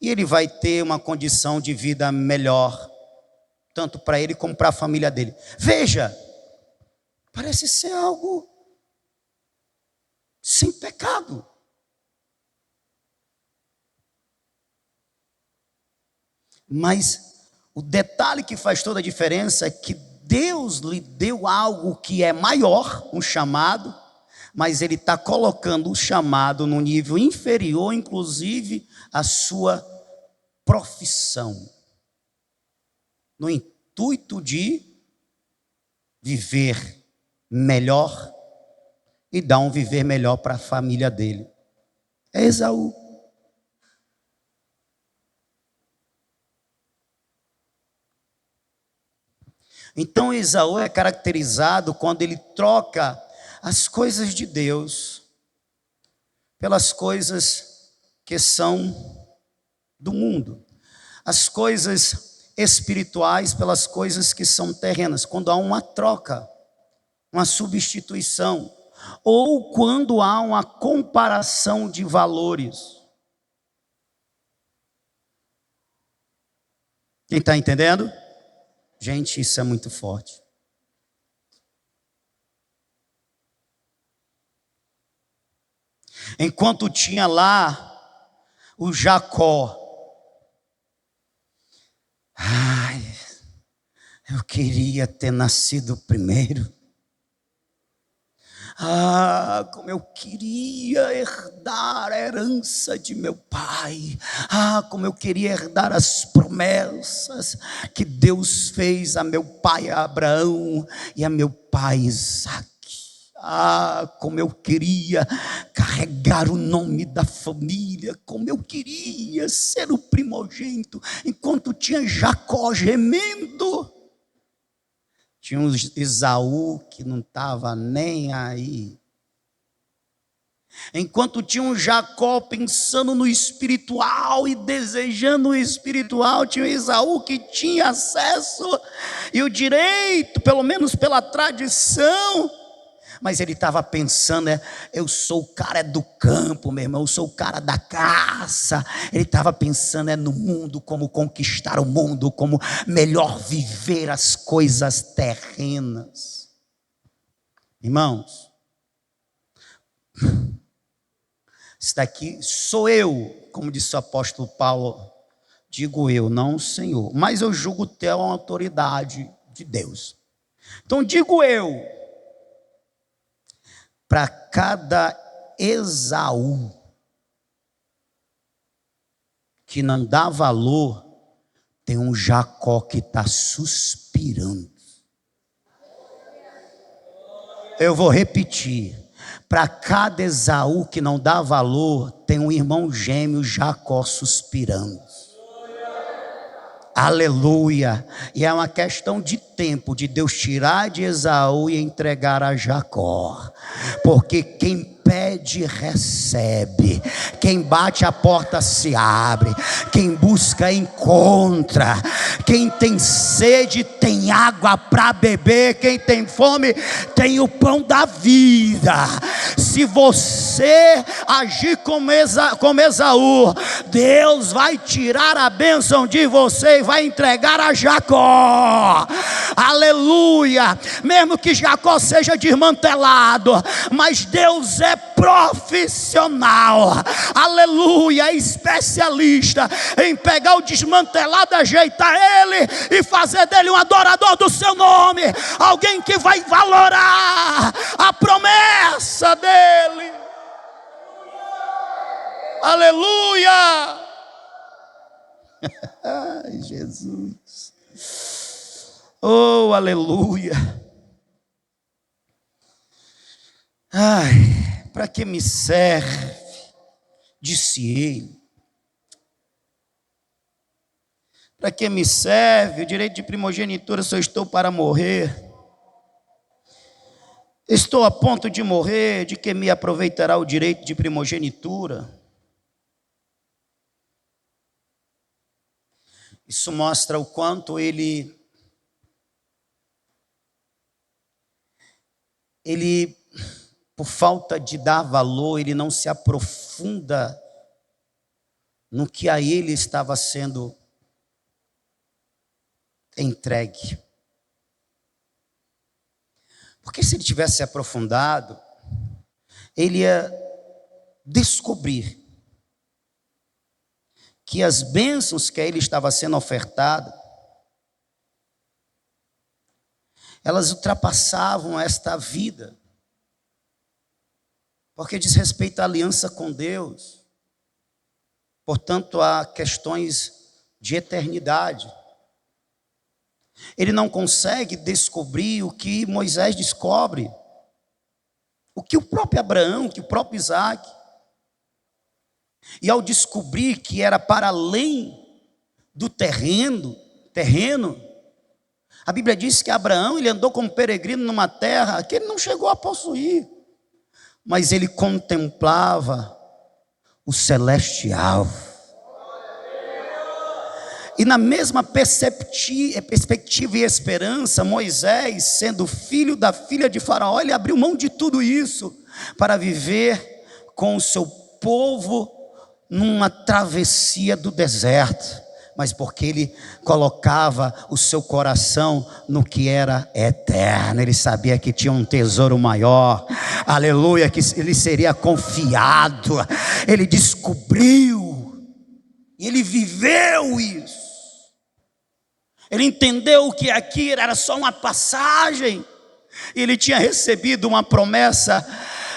e ele vai ter uma condição de vida melhor, tanto para ele como para a família dele. Veja, parece ser algo sem pecado. Mas o detalhe que faz toda a diferença é que Deus lhe deu algo que é maior, um chamado, mas ele está colocando o chamado num nível inferior, inclusive à sua profissão, no intuito de viver melhor e dar um viver melhor para a família dele. É Esaú. Então Esaú é caracterizado quando ele troca as coisas de Deus pelas coisas que são do mundo, as coisas espirituais pelas coisas que são terrenas, quando há uma troca, uma substituição, ou quando há uma comparação de valores. Quem está entendendo? Gente, isso é muito forte. Enquanto tinha lá o Jacó, eu queria ter nascido primeiro. Como eu queria herdar a herança de meu pai. Como eu queria herdar as promessas que Deus fez a meu pai Abraão e a meu pai Isaque. Como eu queria carregar o nome da família, como eu queria ser o primogênito. Enquanto tinha Jacó gemendo, tinha um Esaú que não estava nem aí. Enquanto tinha um Jacó pensando no espiritual e desejando o espiritual, tinha um Esaú que tinha acesso e o direito, pelo menos pela tradição, mas ele estava pensando, eu sou o cara do campo, meu irmão, eu sou o cara da caça. Ele estava pensando no mundo, como conquistar o mundo, como melhor viver as coisas terrenas. Irmãos, isso daqui sou eu, como disse o apóstolo Paulo, digo eu, não o Senhor, mas eu julgo ter a autoridade de Deus. Então digo eu, para cada Esaú que não dá valor, tem um Jacó que está suspirando. Eu vou repetir. Para cada Esaú que não dá valor, tem um irmão gêmeo Jacó suspirando. Aleluia. E é uma questão de tempo de Deus tirar de Esaú e entregar a Jacó, porque quem pede recebe, quem bate a porta se abre, quem busca encontra, quem tem sede tem água para beber, quem tem fome tem o pão da vida. Se você agir como Esaú, Deus vai tirar a bênção de você e vai entregar a Jacó. Aleluia. Mesmo que Jacó seja desmantelado, mas Deus é profissional, aleluia, especialista em pegar o desmantelado, ajeitar ele e fazer dele um adorador do seu nome, alguém que vai valorar a promessa dele. Aleluia. Ai, Jesus. Oh, aleluia. Ai, para que me serve? Disse ele. Para que me serve o direito de primogenitura se eu estou para morrer? Estou a ponto de morrer, de que me aproveitará o direito de primogenitura? Isso mostra o quanto ele por falta de dar valor, ele não se aprofunda no que a ele estava sendo entregue. Porque se ele tivesse se aprofundado, ele ia descobrir que as bênçãos que a ele estava sendo ofertadas, elas ultrapassavam esta vida, porque diz respeito à aliança com Deus, portanto, há questões de eternidade. Ele não consegue descobrir o que Moisés descobre, o que o próprio Abraão, o que o próprio Isaac. E ao descobrir que era para além do terreno, a Bíblia diz que Abraão, ele andou como peregrino numa terra que ele não chegou a possuir, mas ele contemplava o celestial. E na mesma perspectiva e esperança, Moisés, sendo filho da filha de Faraó, ele abriu mão de tudo isso para viver com o seu povo numa travessia do deserto, mas porque ele colocava o seu coração no que era eterno. Ele sabia que tinha um tesouro maior, aleluia, que ele seria confiado. Ele descobriu, e ele viveu isso. Ele entendeu que aquilo era só uma passagem, ele tinha recebido uma promessa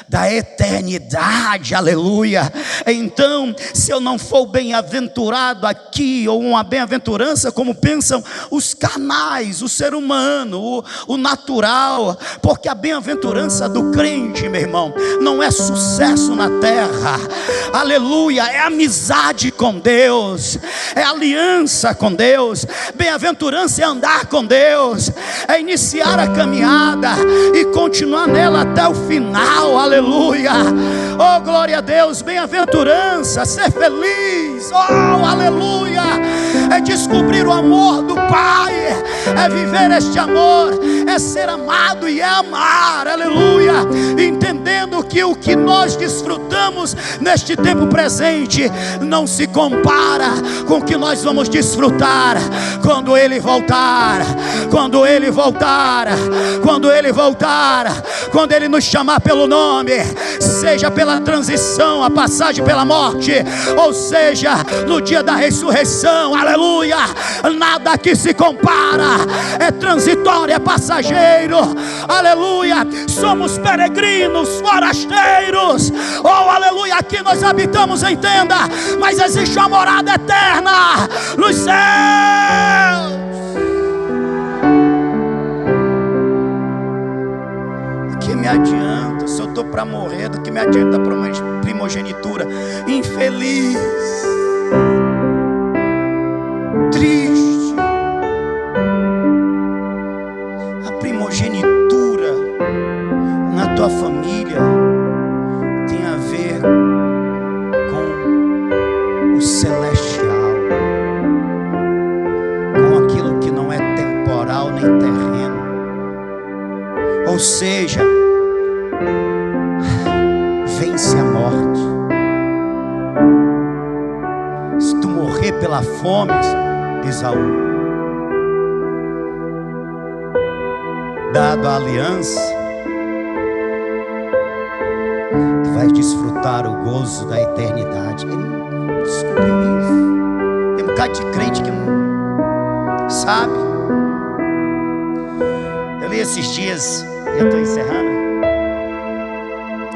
da eternidade, aleluia. Então, se eu não for bem-aventurado aqui, ou uma bem-aventurança como pensam os carnais, o ser humano, o natural, porque a bem-aventurança do crente, meu irmão, não é sucesso na terra, aleluia, é amizade com Deus, é aliança com Deus. Bem-aventurança é andar com Deus, é iniciar a caminhada e continuar nela até o final, aleluia. Oh, glória a Deus. Bem-aventurança, ser feliz, oh, aleluia, é descobrir o amor do Pai, é viver este amor, é ser amado e é amar, aleluia, entendendo que o que nós desfrutamos neste tempo presente não se compara com o que nós vamos desfrutar quando Ele voltar, quando Ele voltar, quando Ele voltar, quando Ele nos chamar pelo nome, seja pela transição, a passagem pela morte, ou seja, no dia da ressurreição, aleluia, nada que se compara, é transitório, é passageiro, aleluia, somos peregrinos, forasteiros, oh, aleluia, aqui nós habitamos em tenda, mas existe uma morada eterna nos céus. Que me adianta, se eu estou para morrer, do que me adianta a primogenitura? Infeliz, triste. A primogenitura na tua família tem a ver com o celestial, com aquilo que não é temporal nem terreno. Ou seja, vence a morte. Se tu morrer pela fome, Esaú, dado a aliança, tu vai vai desfrutar o gozo da eternidade. Ele descobriu isso. Tem um bocado de crente que não sabe. Eu li esses dias, eu estou encerrando,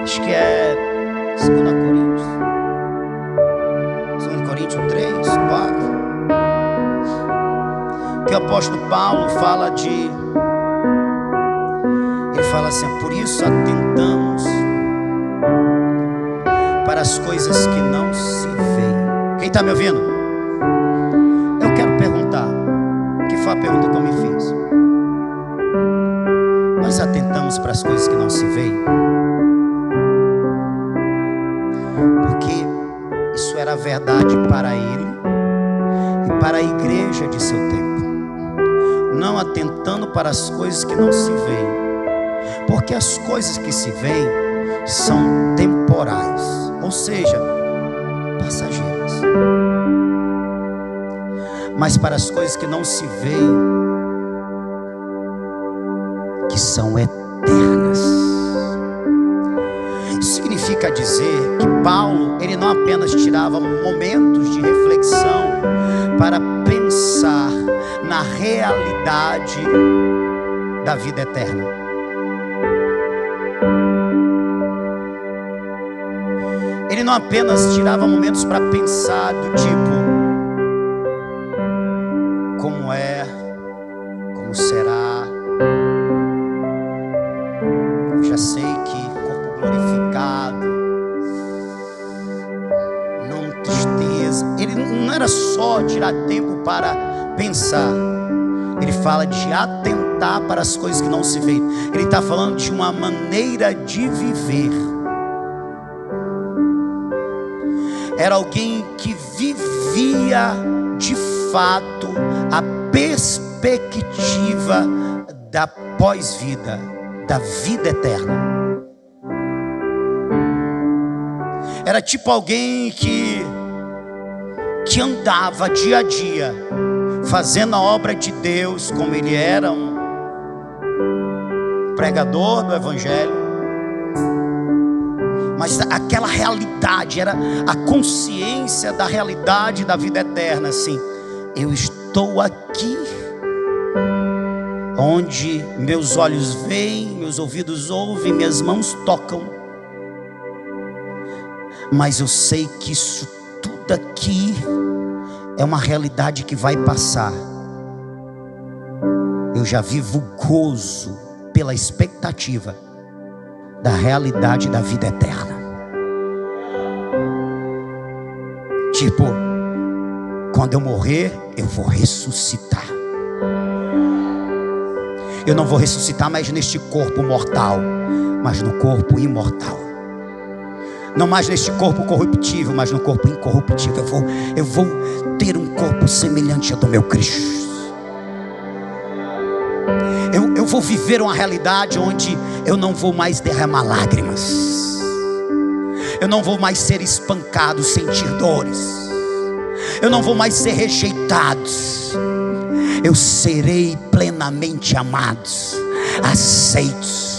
acho que é 2 Coríntios 3, 4, que o apóstolo Paulo fala ele fala assim: por isso atentamos para as coisas que não se veem. Quem está me ouvindo? Eu quero perguntar, que foi a pergunta que eu me fiz. Nós atentamos para as coisas que não se veem? Porque isso era verdade para ele e para a igreja de seu tempo. Não atentando para as coisas que não se veem, porque as coisas que se veem são temporais, ou seja, passageiras. Mas para as coisas que não se veem, que são eternas. Isso significa dizer que Paulo, ele não apenas tirava momentos de reflexão para pensar na realidade da vida eterna. Ele não apenas tirava momentos para pensar do tipo: como é, como será. Eu já sei que corpo glorificado, não tristeza. Ele não era só tirar tempo para pensar. Ele fala de atentar para as coisas que não se veem. Ele está falando de uma maneira de viver. Era alguém que vivia de fato a perspectiva da pós-vida, da vida eterna. Era tipo alguém que andava dia a dia fazendo a obra de Deus, como ele era um pregador do evangelho. Mas aquela realidade era a consciência da realidade da vida eterna. Assim, eu estou aqui onde meus olhos veem, meus ouvidos ouvem, minhas mãos tocam, mas eu sei que isso tudo aqui é uma realidade que vai passar. Eu já vivo gozo pela expectativa da realidade da vida eterna. Tipo, quando eu morrer, eu vou ressuscitar. Eu não vou ressuscitar mais neste corpo mortal, mas no corpo imortal. Não mais neste corpo corruptível, mas no corpo incorruptível. Eu vou ter um corpo semelhante ao do meu Cristo. Eu vou viver uma realidade onde eu não vou mais derramar lágrimas. Eu não vou mais ser espancado, sentir dores. Eu não vou mais ser rejeitado. Eu serei plenamente amado, aceito.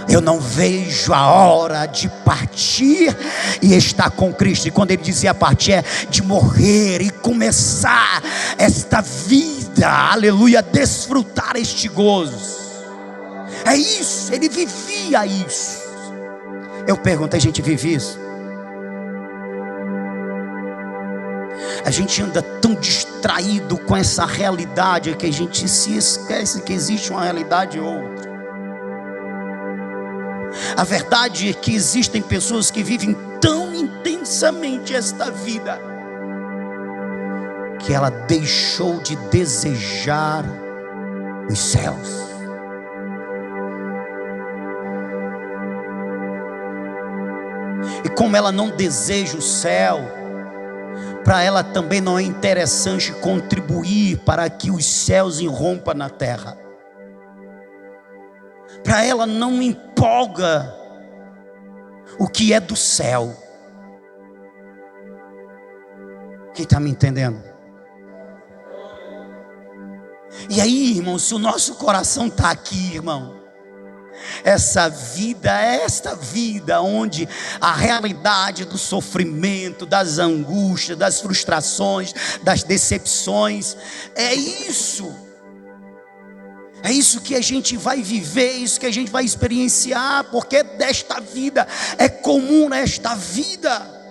Eu não vejo a hora de partir e estar com Cristo. E quando ele dizia partir, é de morrer e começar esta vida, aleluia, desfrutar este gozo. É isso, ele vivia isso. Eu pergunto, a gente vive isso? A gente anda tão distraído com essa realidade que a gente se esquece que existe uma realidade ou outra. A verdade é que existem pessoas que vivem tão intensamente esta vida que ela deixou de desejar os céus. E como ela não deseja o céu, para ela também não é interessante contribuir para que os céus irrompam na terra. Para ela não empolga o que é do céu. Quem está me entendendo? E aí, irmão, se o nosso coração está aqui, irmão, essa vida é esta vida onde a realidade do sofrimento, das angústias, das frustrações, das decepções, é isso. É isso que a gente vai viver, isso que a gente vai experienciar, porque desta vida, é comum nesta vida.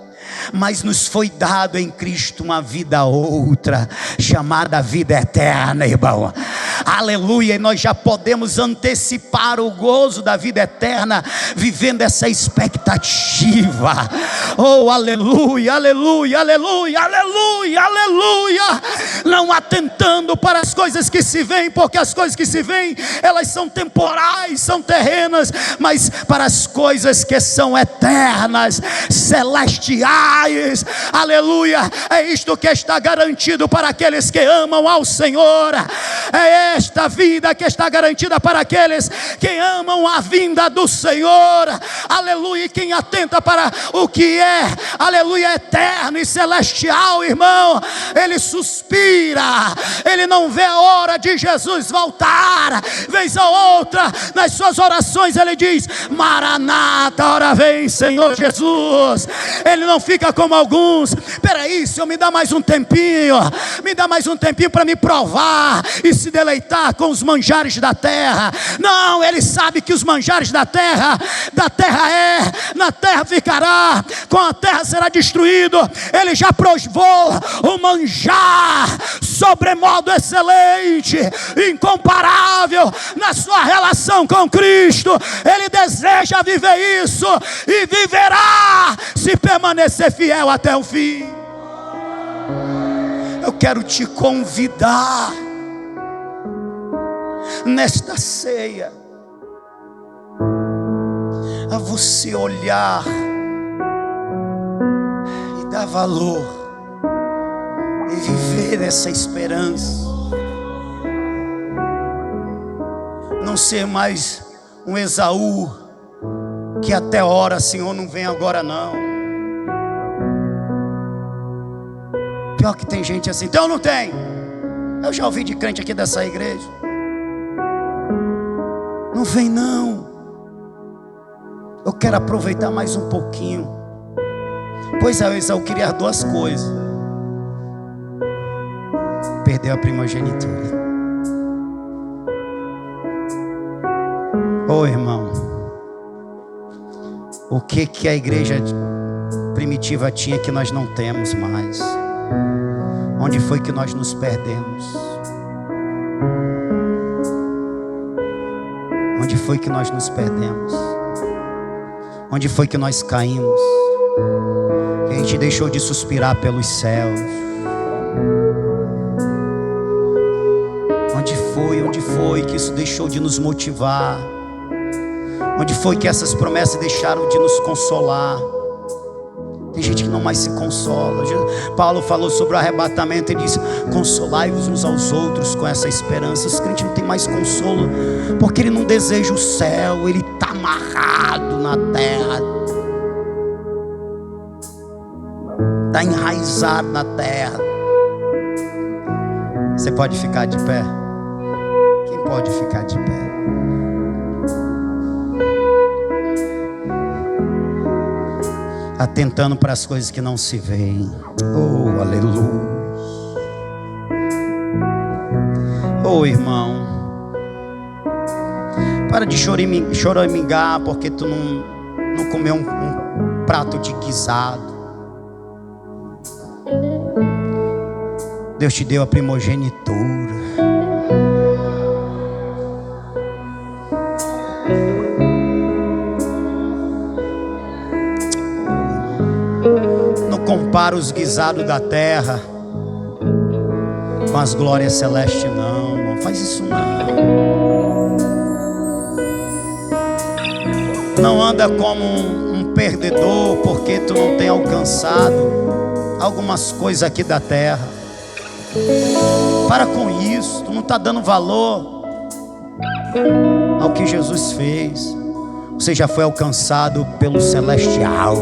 Mas nos foi dado em Cristo uma vida outra, chamada vida eterna, irmão. Aleluia, e nós já podemos antecipar o gozo da vida eterna, vivendo essa expectativa. Oh, aleluia, aleluia, aleluia, aleluia, aleluia. Não atentando para as coisas que se veem, porque as coisas que se veem, elas são temporais, são terrenas, mas para as coisas que são eternas, celestiais. Aleluia, é isto que está garantido para aqueles que amam ao Senhor. É esta vida que está garantida para aqueles que amam a vinda do Senhor. Aleluia, e quem atenta para o que é, aleluia, eterno e celestial, irmão, ele suspira, ele não vê a hora de Jesus voltar. Vez a outra, nas suas orações ele diz: Maranata, ora vem Senhor Jesus. Ele não fica como alguns: peraí, Senhor, me dá mais um tempinho, para me provar e se deleitar com os manjares da terra. Não, ele sabe que os manjares da terra na terra ficará, com a terra será destruído. Ele já provou um manjar sobremodo excelente, incomparável na sua relação com Cristo. Ele deseja viver isso e viverá se permanecer fiel até o fim. Eu quero te convidar nesta ceia a você olhar e dar valor e viver essa esperança. Não ser mais um Esaú que até ora, Senhor, não vem agora não. Pior que tem gente assim. Então não tem. Eu já ouvi de crente aqui dessa igreja: não vem não, eu quero aproveitar mais um pouquinho. Pois é, Esaú queria as duas coisas: perdeu a primogenitura. Oh, irmão, o que a igreja primitiva tinha que nós não temos mais? Onde foi que nós nos perdemos? Onde foi que nós nos perdemos? Onde foi que nós caímos? Que a gente deixou de suspirar pelos céus? Onde foi que isso deixou de nos motivar? Onde foi que essas promessas deixaram de nos consolar? Tem gente que não mais se consola. Paulo falou sobre o arrebatamento e disse: consolai-vos uns aos outros com essa esperança. Os crentes não tem mais consolo, porque ele não deseja o céu, ele está amarrado na terra, está enraizado na terra. Você pode ficar de pé? Quem pode ficar de pé? Atentando para as coisas que não se veem. Oh, aleluia. Oh, irmão, para de choramingar porque tu não comeu um prato de guisado. Deus te deu a primogenitura. Compara os guisados da terra com as glórias celestes, não faz isso não anda como um perdedor porque tu não tem alcançado algumas coisas aqui da terra. Para com isso, tu não está dando valor ao que Jesus fez. Você já foi alcançado pelo celestial.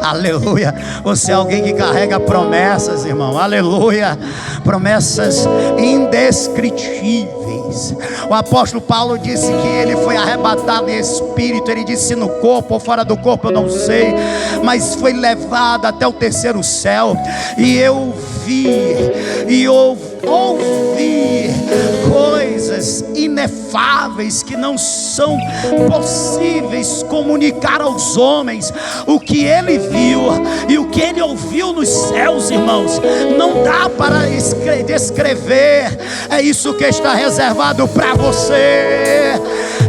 Aleluia. Você é alguém que carrega promessas, irmão. Aleluia. Promessas indescritíveis. O apóstolo Paulo disse que ele foi arrebatado em espírito. Ele disse no corpo ou fora do corpo, eu não sei, mas foi levado até o terceiro céu. E eu vi e ouvi coisas inefáveis que não são possíveis comunicar aos homens. O que ele viu e o que ele ouviu nos céus, irmãos, não dá para descrever. É isso que está reservado para você,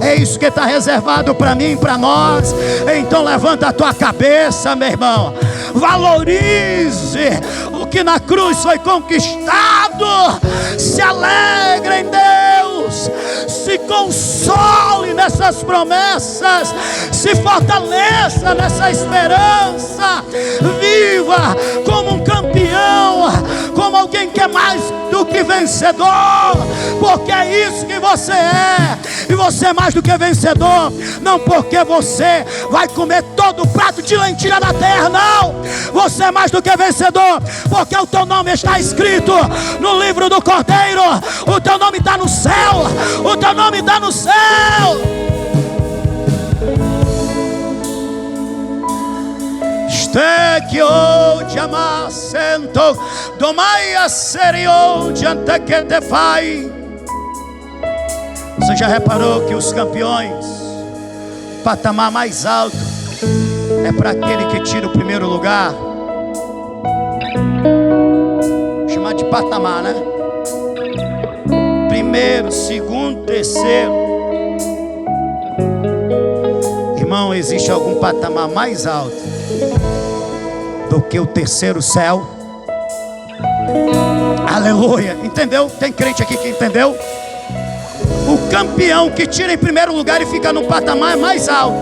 é isso que está reservado para mim, para nós. Então levanta a tua cabeça, meu irmão, valorize o que na cruz foi conquistado, se alegre em Deus, se console nessas promessas, se fortaleça nessa esperança, viva como um campeão, como alguém que é mais do que vencedor, porque é isso que você é. E você é mais do que vencedor, não porque você vai comer todo o prato de lentilha da terra, não. Você é mais do que vencedor, porque o teu nome está escrito no livro do Cordeiro. O teu nome está no céu, o teu nome está no céu. Ste oggi amassento, domai asseri oggi ante che te fai. Você já reparou que os campeões, o patamar mais alto é para aquele que tira o primeiro lugar? Chamar de patamar, né? Primeiro, segundo, terceiro. Irmão, existe algum patamar mais alto do que o terceiro céu? Aleluia. Entendeu? Tem crente aqui que entendeu? O campeão que tira em primeiro lugar e fica no patamar mais alto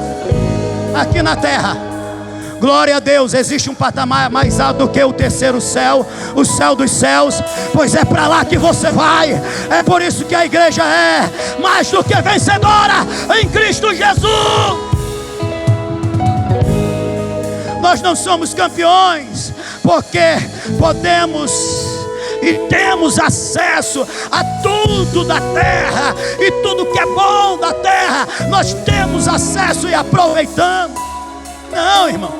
aqui na terra. Glória a Deus, existe um patamar mais alto do que o terceiro céu, o céu dos céus, pois é para lá que você vai. É por isso que a igreja é mais do que vencedora em Cristo Jesus. Nós não somos campeões porque podemos e temos acesso a tudo da terra, e tudo que é bom da terra nós temos acesso e aproveitamos. Não, irmão,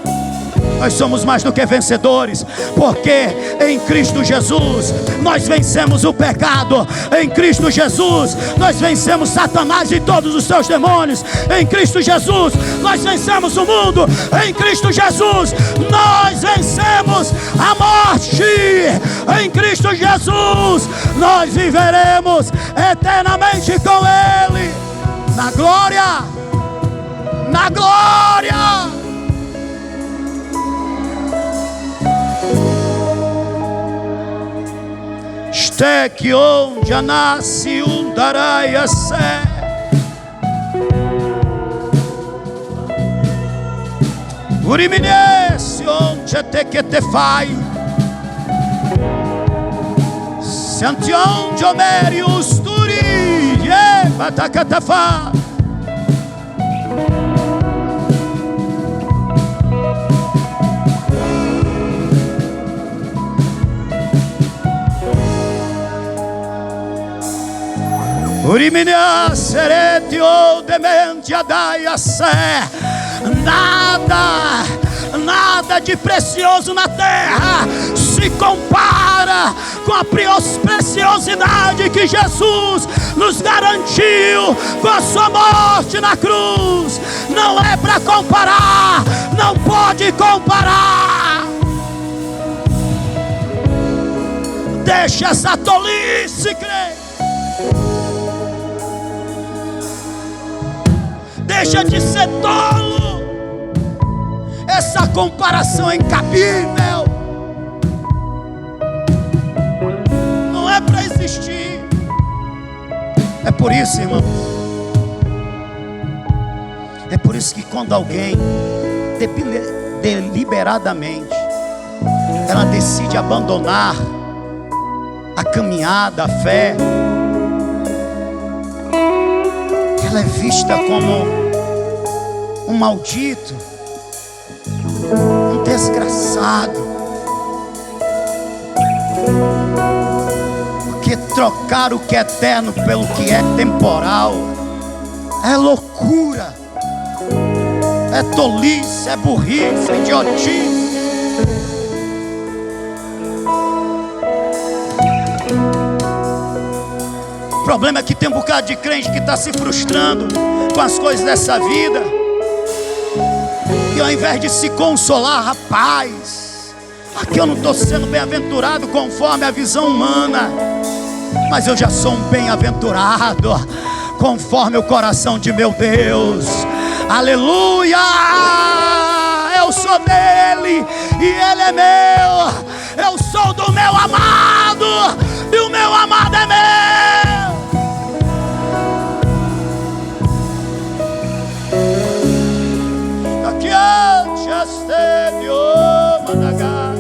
nós somos mais do que vencedores, porque em Cristo Jesus nós vencemos o pecado. Em Cristo Jesus nós vencemos Satanás e todos os seus demônios. Em Cristo Jesus nós vencemos o mundo. Em Cristo Jesus nós vencemos a morte. Em Cristo Jesus nós viveremos eternamente com Ele, na glória, na glória. Ste que onde nasce um daraia sé. Uriminesse onde te que te fai. Santion de Homerius Turi, Batacatafa. Uriminia sereti o demente adaia sé. Nada de precioso na terra se compara com a preciosidade que Jesus nos garantiu com a sua morte na cruz. Não é para comparar, não pode comparar. Deixa essa tolice, crente. Deixa de ser tolo. Essa comparação é incabível. Não é para existir. É por isso, irmão. É por isso que quando alguém deliberadamente ela decide abandonar a caminhada, a fé, ela é vista como um maldito, um desgraçado. Porque trocar o que é eterno pelo que é temporal é loucura, é tolice, é burrice, é idiotice. O problema é que tem um bocado de crente que está se frustrando com as coisas dessa vida, e ao invés de se consolar, rapaz, aqui eu não estou sendo bem-aventurado conforme a visão humana, mas eu já sou um bem-aventurado conforme o coração de meu Deus. Aleluia! Eu sou dele e ele é meu. Eu sou do meu amado e o meu amado é meu. Aqui esteve o Managá.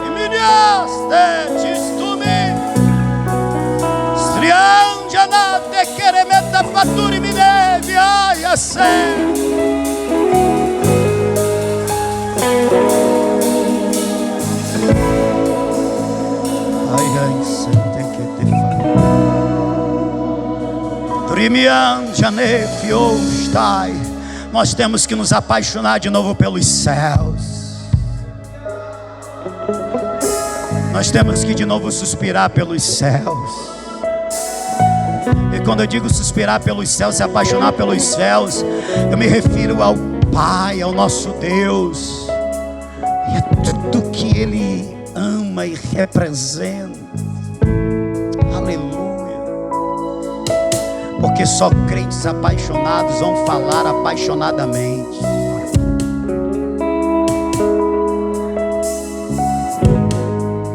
E me diastes tu me striangia na te queremeta faturi mi devi ai a sé. Ai, sente que te fa. Nós temos que nos apaixonar de novo pelos céus. Nós temos que de novo suspirar pelos céus. E quando eu digo suspirar pelos céus, se apaixonar pelos céus, eu me refiro ao Pai, ao nosso Deus, e a tudo que Ele ama e representa. Aleluia. Porque só crentes apaixonados vão falar apaixonadamente.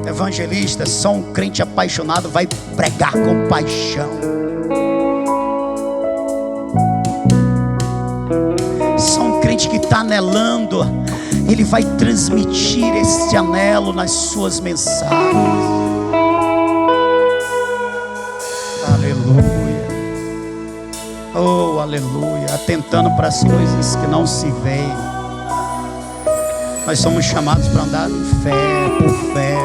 Evangelista, só um crente apaixonado vai pregar com paixão. Só um crente que está anelando, ele vai transmitir esse anelo nas suas mensagens. Aleluia. Oh, aleluia. Atentando para as coisas que não se veem. Nós somos chamados para andar em fé, por fé.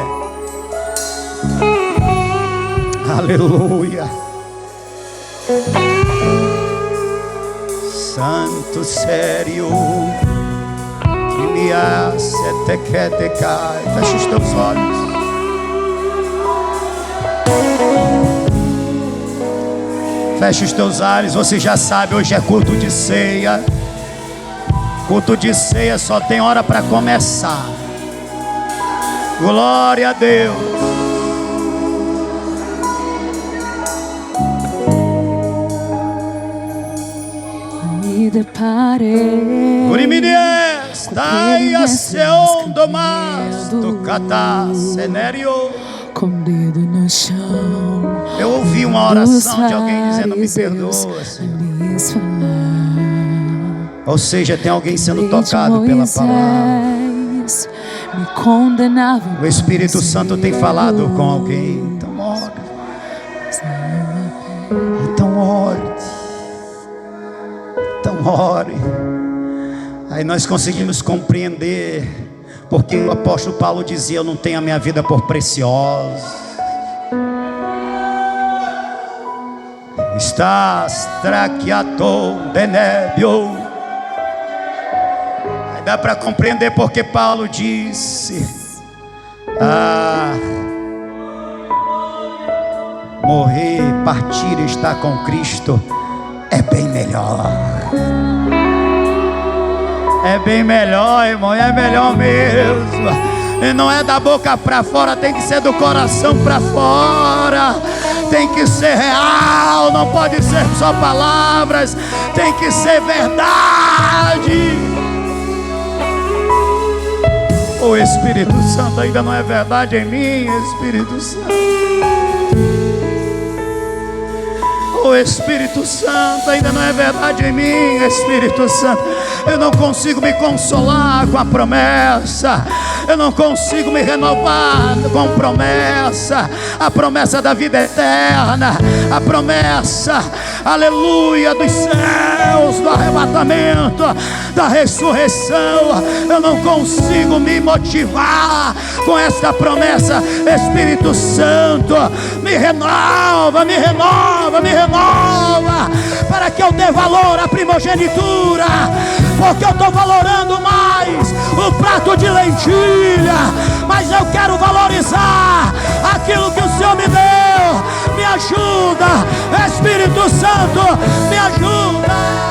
Aleluia. Santo sério, que me hace te que te cai. Fecha os teus olhos. Fecha os teus olhos. Você já sabe, hoje é culto de ceia. Culto de ceia só tem hora para começar. Glória a Deus. Me deparei com o dedo no chão. Eu ouvi uma oração de alguém dizendo: me perdoa, Senhor. Ou seja, tem alguém sendo tocado pela palavra. Me condenava. O Espírito Santo tem falado com alguém. Então ore. Então ore. Então ore. Aí nós conseguimos compreender porque o apóstolo Paulo dizia: eu não tenho a minha vida por preciosa. Estás traqueatou denébio. Aí dá para compreender porque Paulo disse: morrer, partir e estar com Cristo é bem melhor. É bem melhor, irmão, é melhor mesmo. E não é da boca para fora, tem que ser do coração para fora. Tem que ser real, não pode ser só palavras, tem que ser verdade. O Espírito Santo ainda não é verdade em mim, Espírito Santo. O Espírito Santo ainda não é verdade em mim, Espírito Santo. Eu não consigo me consolar com a promessa. Eu não consigo me renovar com promessa. A promessa da vida eterna. A aleluia, dos céus, do arrebatamento, da ressurreição. Eu não consigo me motivar com esta promessa. Espírito Santo, me renova, me renova, me renova, para que eu dê valor à primogenitura, porque eu estou valorando mais o prato de lentilha, mas eu quero valorizar aquilo que o Senhor me deu. Me ajuda, Espírito Santo, me ajuda.